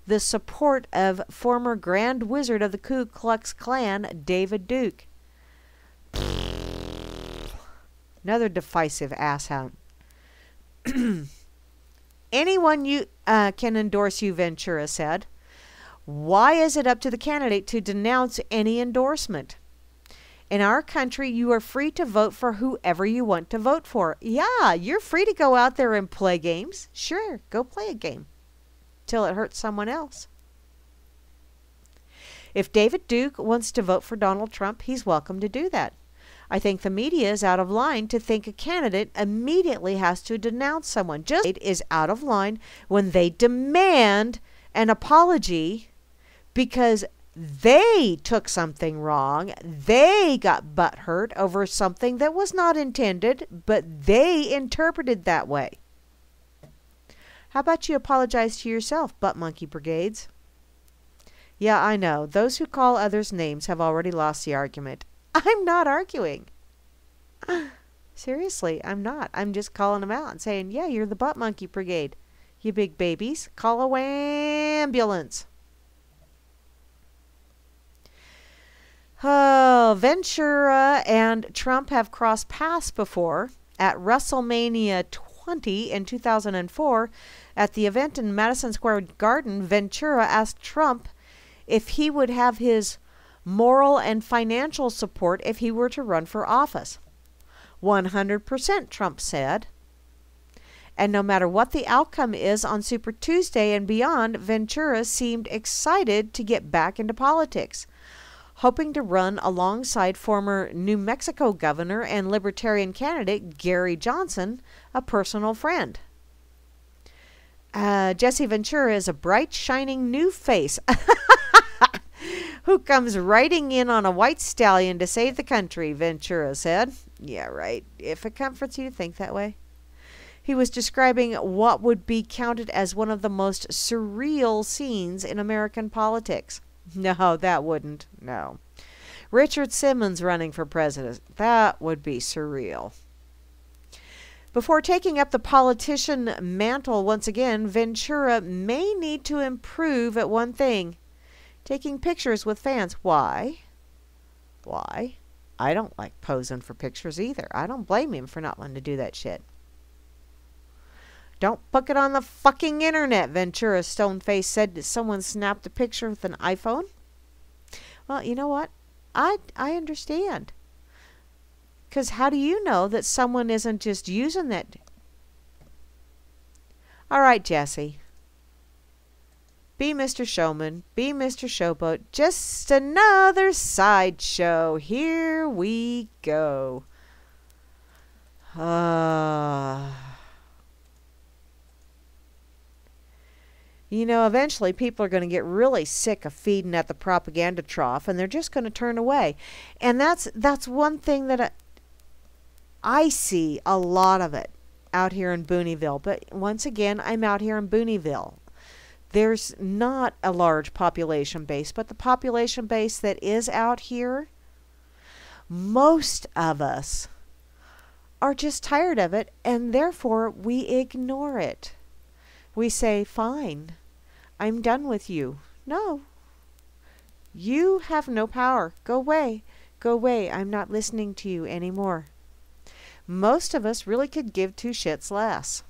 the support of former Grand Wizard of the Ku Klux Klan, David Duke. Another divisive asshound. Anyone you can endorse you, Ventura said. Why is it up to the candidate to denounce any endorsement? In our country, you are free to vote for whoever you want to vote for. Yeah, you're free to go out there and play games. Sure, go play a game. Till it hurts someone else. If David Duke wants to vote for Donald Trump, he's welcome to do that. I think the media is out of line to think a candidate immediately has to denounce someone. Just is out of line when they demand an apology because they took something wrong. They got butthurt over something that was not intended, but they interpreted that way. How about you apologize to yourself, butt monkey brigades? Yeah, I know. Those who call others names have already lost the argument. I'm not arguing. Seriously, I'm not. I'm just calling them out and saying, yeah, you're the butt monkey brigade. You big babies. Call a ambulance. Oh, Ventura and Trump have crossed paths before. At WrestleMania 20 in 2004, at the event in Madison Square Garden, Ventura asked Trump if he would have his moral and financial support if he were to run for office. 100%, Trump said. And no matter what the outcome is on Super Tuesday and beyond, Ventura seemed excited to get back into politics, hoping to run alongside former New Mexico governor and Libertarian candidate Gary Johnson, a personal friend. Jesse Ventura is a bright, shining new face who comes riding in on a white stallion to save the country, Ventura said. Yeah, right. If it comforts you to think that way. He was describing what would be counted as one of the most surreal scenes in American politics. No, that wouldn't. No. Richard Simmons running for president. That would be surreal. Before taking up the politician mantle once again, Ventura may need to improve at one thing: taking pictures with fans. Why? Why? I don't like posing for pictures either. I don't blame him for not wanting to do that shit. Don't book it on the fucking internet, Ventura Stoneface said that someone snapped a picture with an iPhone. Well, you know what? I understand. Because how do you know that someone isn't just using that? All right, Jesse. Be Mr. Showman. Be Mr. Showboat. Just another sideshow. Here we go. You know, eventually people are going to get really sick of feeding at the propaganda trough, and they're just going to turn away. And that's one thing that I see a lot of it out here in Booneyville. But once again, I'm out here in Booneyville. There's not a large population base, but the population base that is out here, most of us are just tired of it, and therefore we ignore it. We say, fine, I'm done with you. No. You have no power. Go away. Go away. I'm not listening to you anymore. Most of us really could give two shits less.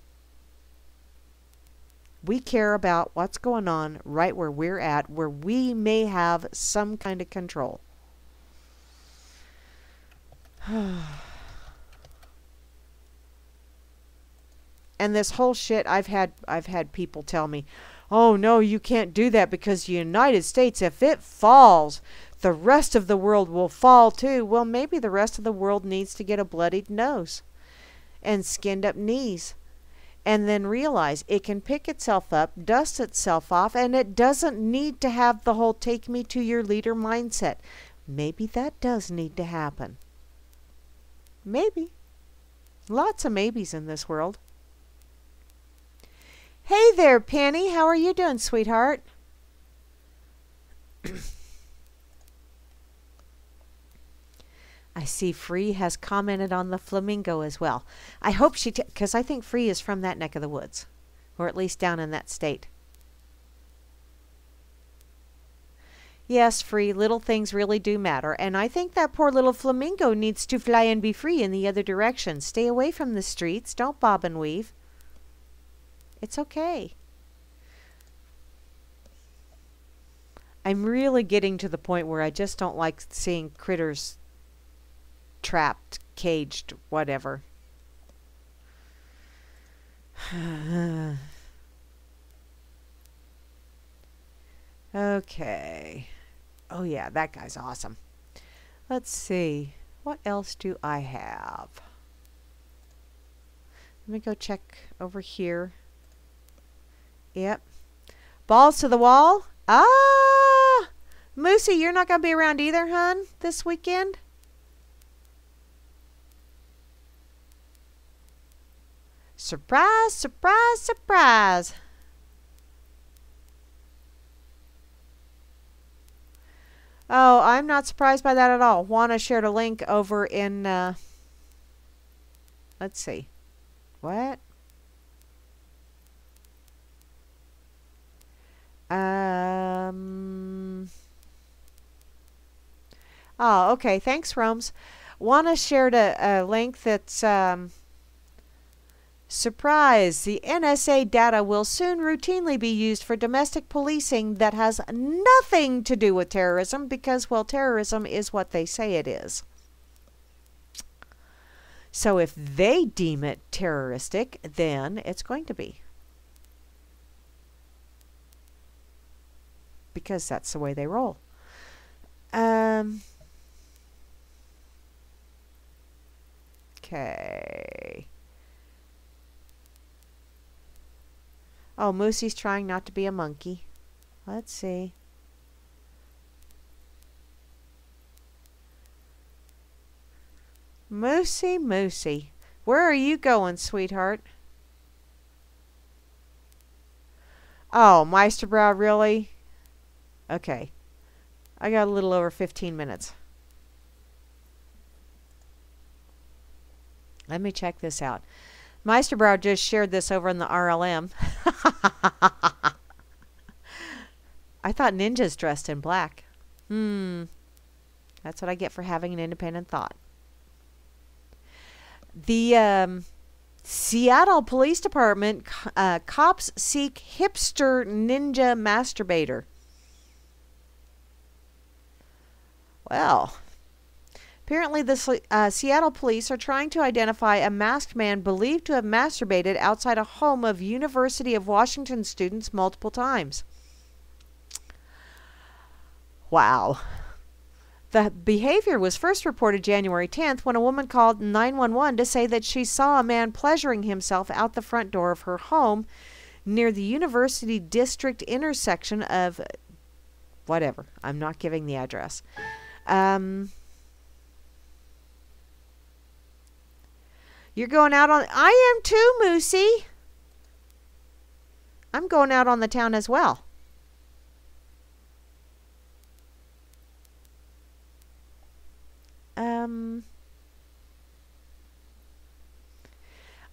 We care about what's going on right where we're at, where we may have some kind of control. And this whole shit, I've had people tell me, oh no, you can't do that because the United States, if it falls, the rest of the world will fall too. Well, maybe the rest of the world needs to get a bloodied nose and skinned up knees, and then realize it can pick itself up, dust itself off, and it doesn't need to have the whole take me to your leader mindset. Maybe that does need to happen. Maybe. Lots of maybes in this world. Hey there, Penny. How are you doing, sweetheart? I see Free has commented on the flamingo as well. I hope she, because I think Free is from that neck of the woods, or at least down in that state. Yes, Free, little things really do matter, and I think that poor little flamingo needs to fly and be free in the other direction. Stay away from the streets. Don't bob and weave. It's okay. I'm really getting to the point where I just don't like seeing critters trapped, caged, whatever. Okay. Oh yeah, that guy's awesome. Let's see. What else do I have? Let me go check over here. Yep. Balls to the wall. Ah! Moosey, you're not going to be around either, hun, this weekend? Surprise, surprise, surprise. Oh, I'm not surprised by that at all. Juana shared a link over in Let's see. What? Oh, okay. Thanks, Rome's. Wanna shared a link that's surprise. The NSA data will soon routinely be used for domestic policing that has nothing to do with terrorism because, well, terrorism is what they say it is. So if they deem it terroristic, then it's going to be. Because that's the way they roll. Okay. Oh, Moosey's trying not to be a monkey. Let's see. Moosey, Moosey. Where are you going, sweetheart? Oh, Meisterbrow, really? Okay. I got a little over 15 minutes. Let me check this out. Meisterbrow just shared this over in the RLM. I thought ninjas dressed in black. That's what I get for having an independent thought. The Seattle Police Department cops seek hipster ninja masturbator. Well, apparently the Seattle police are trying to identify a masked man believed to have masturbated outside a home of University of Washington students multiple times. Wow. The behavior was first reported January 10th when a woman called 911 to say that she saw a man pleasuring himself out the front door of her home near the University District intersection of whatever. I'm not giving the address. You're going out on... I am too, Moosey. I'm going out on the town as well.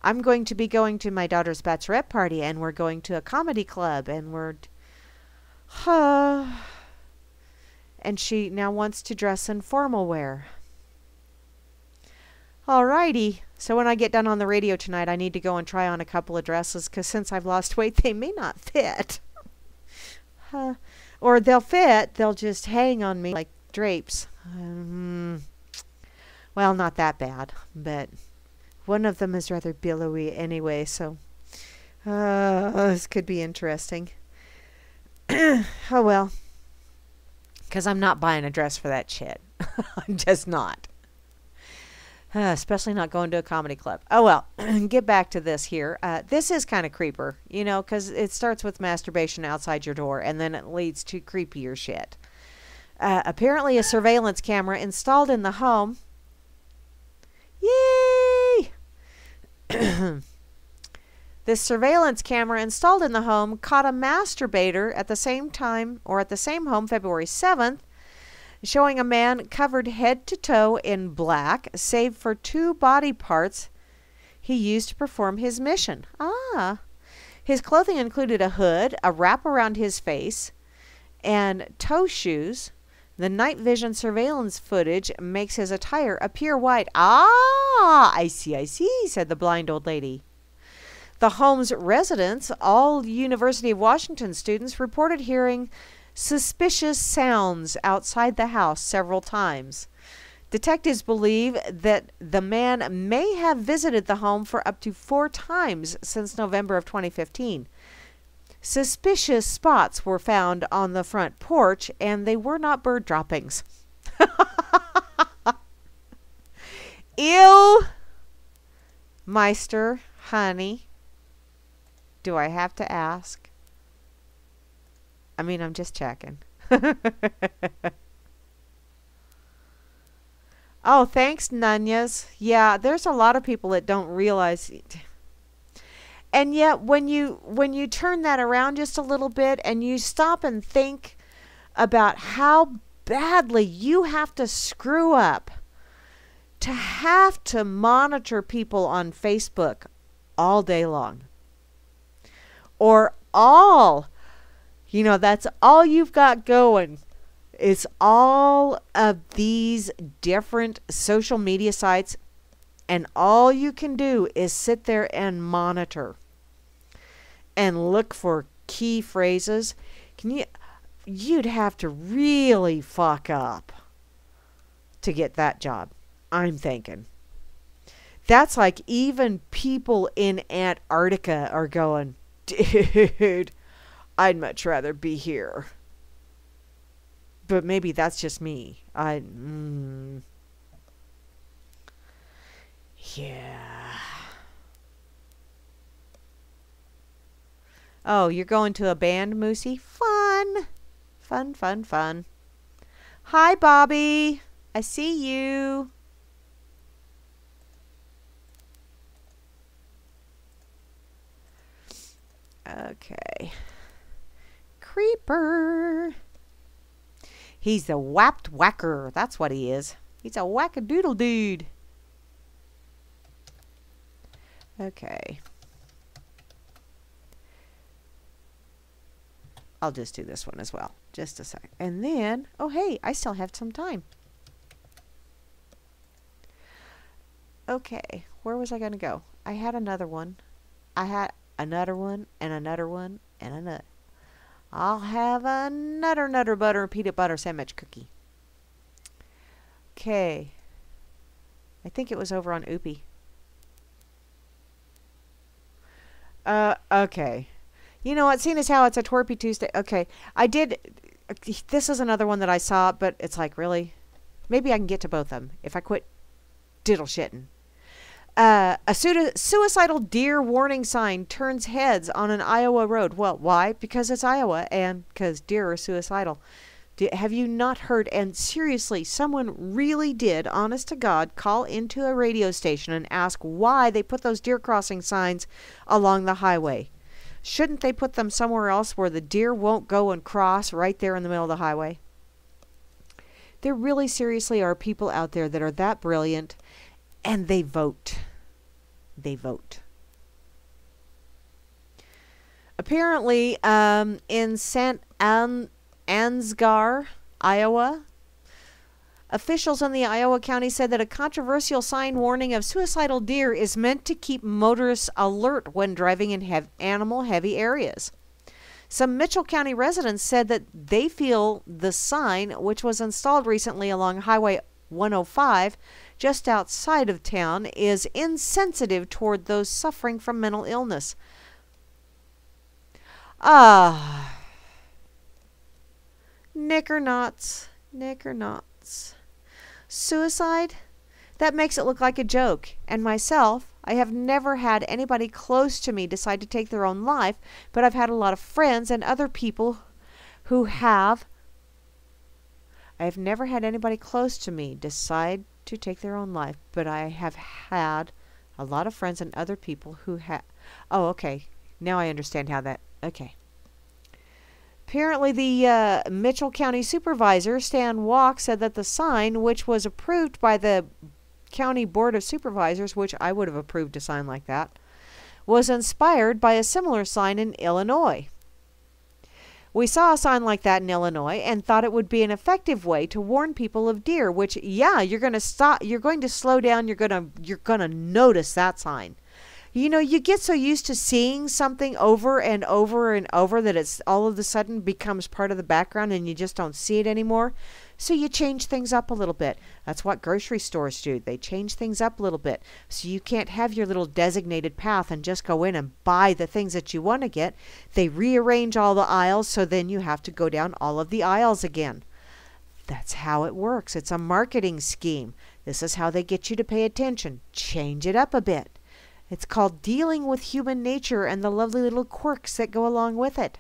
I'm going to be going to my daughter's bachelorette party, and we're going to a comedy club, and we're... and she now wants to dress in formal wear. Alrighty. So when I get done on the radio tonight, I need to go and try on a couple of dresses, because since I've lost weight, they may not fit. Or they'll fit, they'll just hang on me like drapes. Well, not that bad, but one of them is rather billowy anyway, so this could be interesting. Oh well, because I'm not buying a dress for that shit. I'm just not. Especially not going to a comedy club. Oh well, get back to this here. This is kind of creeper, you know, because it starts with masturbation outside your door, and then it leads to creepier shit. Apparently a surveillance camera installed in the home... Yay! This surveillance camera installed in the home caught a masturbator at the same time, or at the same home, February 7th, showing a man covered head to toe in black, save for 2 body parts he used to perform his mission. His clothing included a hood, a wrap around his face, and toe shoes. The night vision surveillance footage makes his attire appear white. I see, said the blind old lady. The home's residents, all University of Washington students, reported hearing suspicious sounds outside the house several times. Detectives believe that the man may have visited the home for up to 4 times since November of 2015. Suspicious spots were found on the front porch, and they were not bird droppings. Ew! Meister, honey, do I have to ask? I mean, I'm just checking. Oh, thanks, Nunyas. Yeah, there's a lot of people that don't realize it. And yet, when you turn that around just a little bit and you stop and think about how badly you have to screw up to have to monitor people on Facebook all day long, or that's all you've got going. It's all of these different social media sites, and all you can do is sit there and monitor and look for key phrases. You'd have to really fuck up to get that job, I'm thinking. That's like even people in Antarctica are going, dude, I'd much rather be here. But maybe that's just me. Yeah. Oh, you're going to a band, Moosey? Fun. Fun, fun, fun. Hi, Bobby. I see you. Okay. Creeper. He's a whapped whacker. That's what he is. He's a wackadoodle dude. Okay. I'll just do this one as well. Just a sec. And then, oh hey, I still have some time. Okay, where was I going to go? I had another one. I had another one, and another one, and another. I'll have a nutter butter peanut butter sandwich cookie. Okay. I think it was over on Oopie. Okay. You know what? Seeing as how it's a Twerpy Tuesday. Okay. This is another one that I saw, but it's like, really? Maybe I can get to both of them if I quit diddle shitting. A suicidal deer warning sign turns heads on an Iowa road. Well, why? Because it's Iowa and because deer are suicidal. Have you not heard? And seriously, someone really did, honest to God, call into a radio station and ask why they put those deer crossing signs along the highway. Shouldn't they put them somewhere else where the deer won't go and cross right there in the middle of the highway? There really seriously are people out there that are that brilliant, and they vote. They vote. Apparently, in St. Ansgar, Iowa, officials in the Iowa County said that a controversial sign warning of suicidal deer is meant to keep motorists alert when driving in animal-heavy areas. Some Mitchell County residents said that they feel the sign, which was installed recently along Highway 105, just outside of town, is insensitive toward those suffering from mental illness. Knicker-knots. Suicide? That makes it look like a joke. And myself, I have never had anybody close to me decide to take their own life, but I've had a lot of friends and other people who have. I have never had anybody close to me decide to take their own life, but I have had a lot of friends and other people who have. Oh, okay. Now I understand how that. Okay. Apparently, the Mitchell County Supervisor, Stan Walk, said that the sign, which was approved by the County Board of Supervisors, which I would have approved a sign like that, was inspired by a similar sign in Illinois. We saw a sign like that in Illinois and thought it would be an effective way to warn people of deer, which, yeah, you're going to stop, you're going to slow down, you're going to notice that sign. You know, you get so used to seeing something over and over and over that it's all of a sudden becomes part of the background and you just don't see it anymore. So you change things up a little bit. That's what grocery stores do. They change things up a little bit. So you can't have your little designated path and just go in and buy the things that you want to get. They rearrange all the aisles, so then you have to go down all of the aisles again. That's how it works. It's a marketing scheme. This is how they get you to pay attention. Change it up a bit. It's called dealing with human nature and the lovely little quirks that go along with it.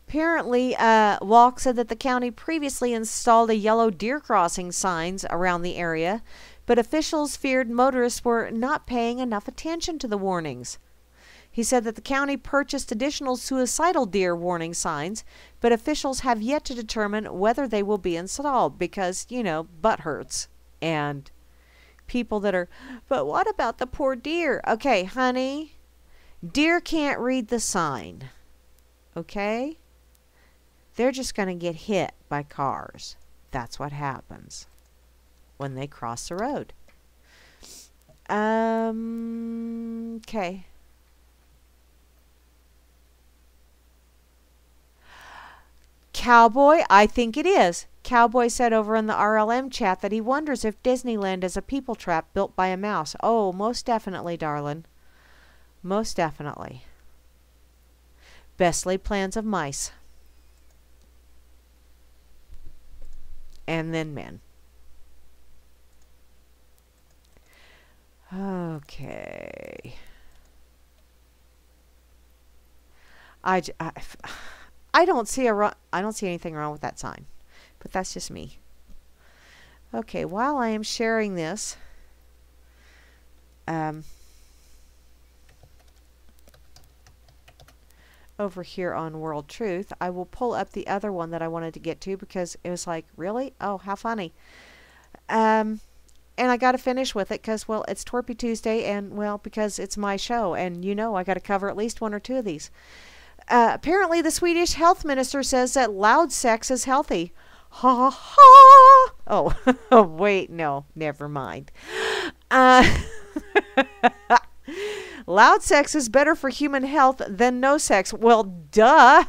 Apparently, Walk said that the county previously installed a yellow deer crossing signs around the area, but officials feared motorists were not paying enough attention to the warnings. He said that the county purchased additional suicidal deer warning signs, but officials have yet to determine whether they will be installed because, butt hurts. And people that are, but what about the poor deer? Okay, honey, deer can't read the sign. Okay? They're just going to get hit by cars. That's what happens when they cross the road. Okay. Cowboy, I think it is. Cowboy said over in the RLM chat that he wonders if Disneyland is a people trap built by a mouse. Oh, most definitely, darling. Most definitely. Best laid plans of mice. And then men. Okay. I don't see anything wrong with that sign, but that's just me. Okay, while I am sharing this, over here on World Truth, I will pull up the other one that I wanted to get to because it was like, really? Oh, how funny. And I got to finish with it because, well, it's Torpy Tuesday and, well, because it's my show and, I got to cover at least one or two of these. Apparently, the Swedish health minister says that loud sex is healthy. Ha ha! Oh, wait, no, never mind. Loud sex is better for human health than no sex. Well, duh.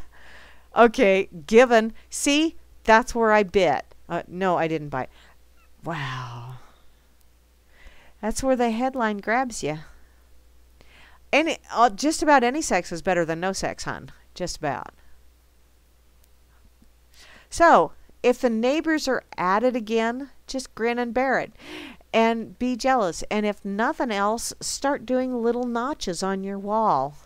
Okay, given. See, that's where I bit. No, I didn't bite. Wow. That's where the headline grabs you. Just about any sex is better than no sex, hon. Just about. So, if the neighbors are at it again, just grin and bear it. And be jealous. And if nothing else, start doing little notches on your wall.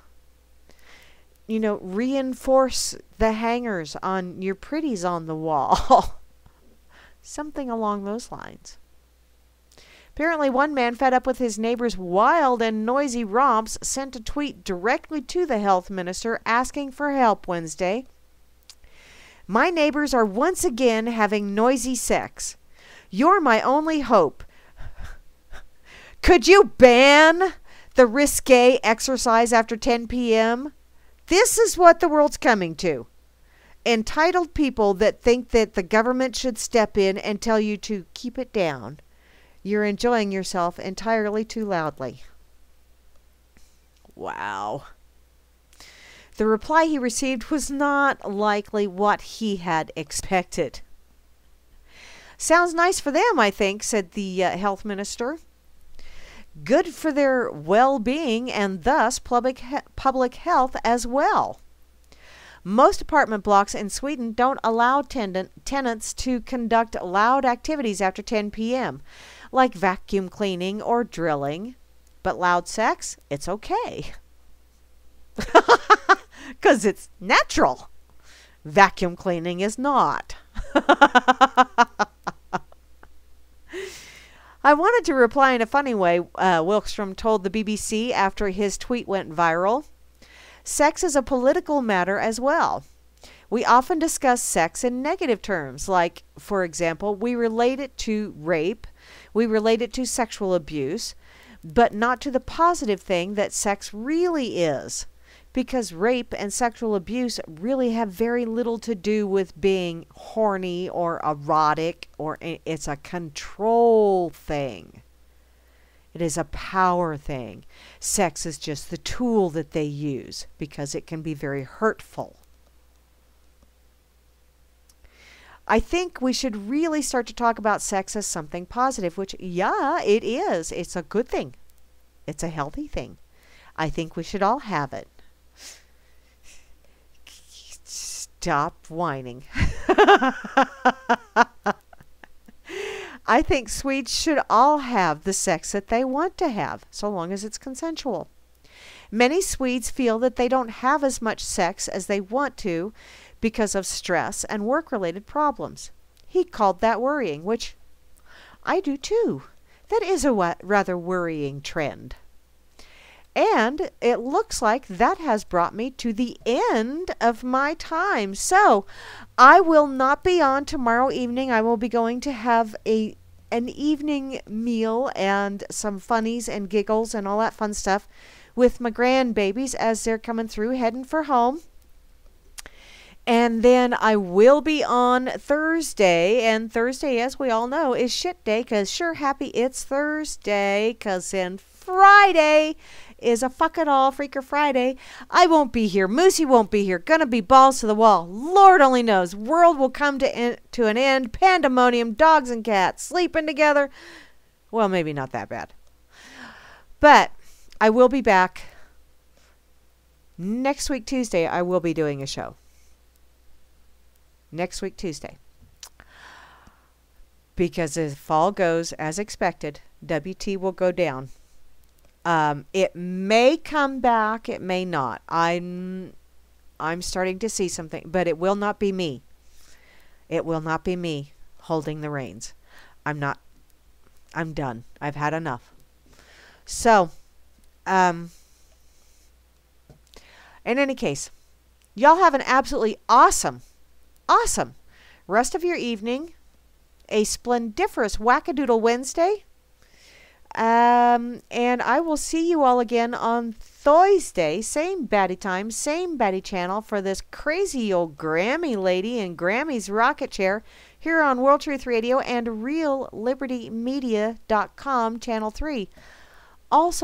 Reinforce the hangers on your pretties on the wall. Something along those lines. Apparently, one man fed up with his neighbor's wild and noisy romps sent a tweet directly to the health minister asking for help Wednesday. My neighbors are once again having noisy sex. You're my only hope. Could you ban the risque exercise after 10 p.m.? This is what the world's coming to. Entitled people that think that the government should step in and tell you to keep it down. You're enjoying yourself entirely too loudly. Wow. The reply he received was not likely what he had expected. Sounds nice for them, I think, said the health minister. Good for their well-being and thus public health as well. Most apartment blocks in Sweden don't allow tenants to conduct loud activities after 10 p.m., like vacuum cleaning or drilling. But loud sex, it's okay. Because it's natural. Vacuum cleaning is not. I wanted to reply in a funny way, Wilkstrom told the BBC after his tweet went viral. Sex is a political matter as well. We often discuss sex in negative terms, like, for example, we relate it to rape, we relate it to sexual abuse, but not to the positive thing that sex really is. Because rape and sexual abuse really have very little to do with being horny or erotic, or it's a control thing. It is a power thing. Sex is just the tool that they use because it can be very hurtful. I think we should really start to talk about sex as something positive, which, yeah, it is. It's a good thing. It's a healthy thing. I think we should all have it. Stop whining. I think Swedes should all have the sex that they want to have, so long as it's consensual. Many Swedes feel that they don't have as much sex as they want to because of stress and work-related problems. He called that worrying, which I do too. That is a rather worrying trend. And it looks like that has brought me to the end of my time. So I will not be on tomorrow evening. I will be going to have an evening meal and some funnies and giggles and all that fun stuff with my grandbabies as they're coming through, heading for home. And then I will be on Thursday. And Thursday, as we all know, is shit day. Because sure happy it's Thursday. Because then Friday is a fucking all freaker Friday. I won't be here. Moosey won't be here. Gonna be balls to the wall. Lord only knows. World will come to an end. Pandemonium. Dogs and cats sleeping together. Well, maybe not that bad. But I will be back. Next week, Tuesday, I will be doing a show. Next week, Tuesday. Because if fall goes as expected, WT will go down. It may come back, it may not. I'm starting to see something, but it will not be me. It will not be me holding the reins. I'm done. I've had enough. So, in any case, y'all have an absolutely awesome rest of your evening, a splendiferous wackadoodle Wednesday, and I will see you all again on Thursday, same baddie time, same baddie channel for this crazy old Grammy lady in Grammy's rocket chair here on World Truth Radio and RealLibertyMedia.com channel 3. Also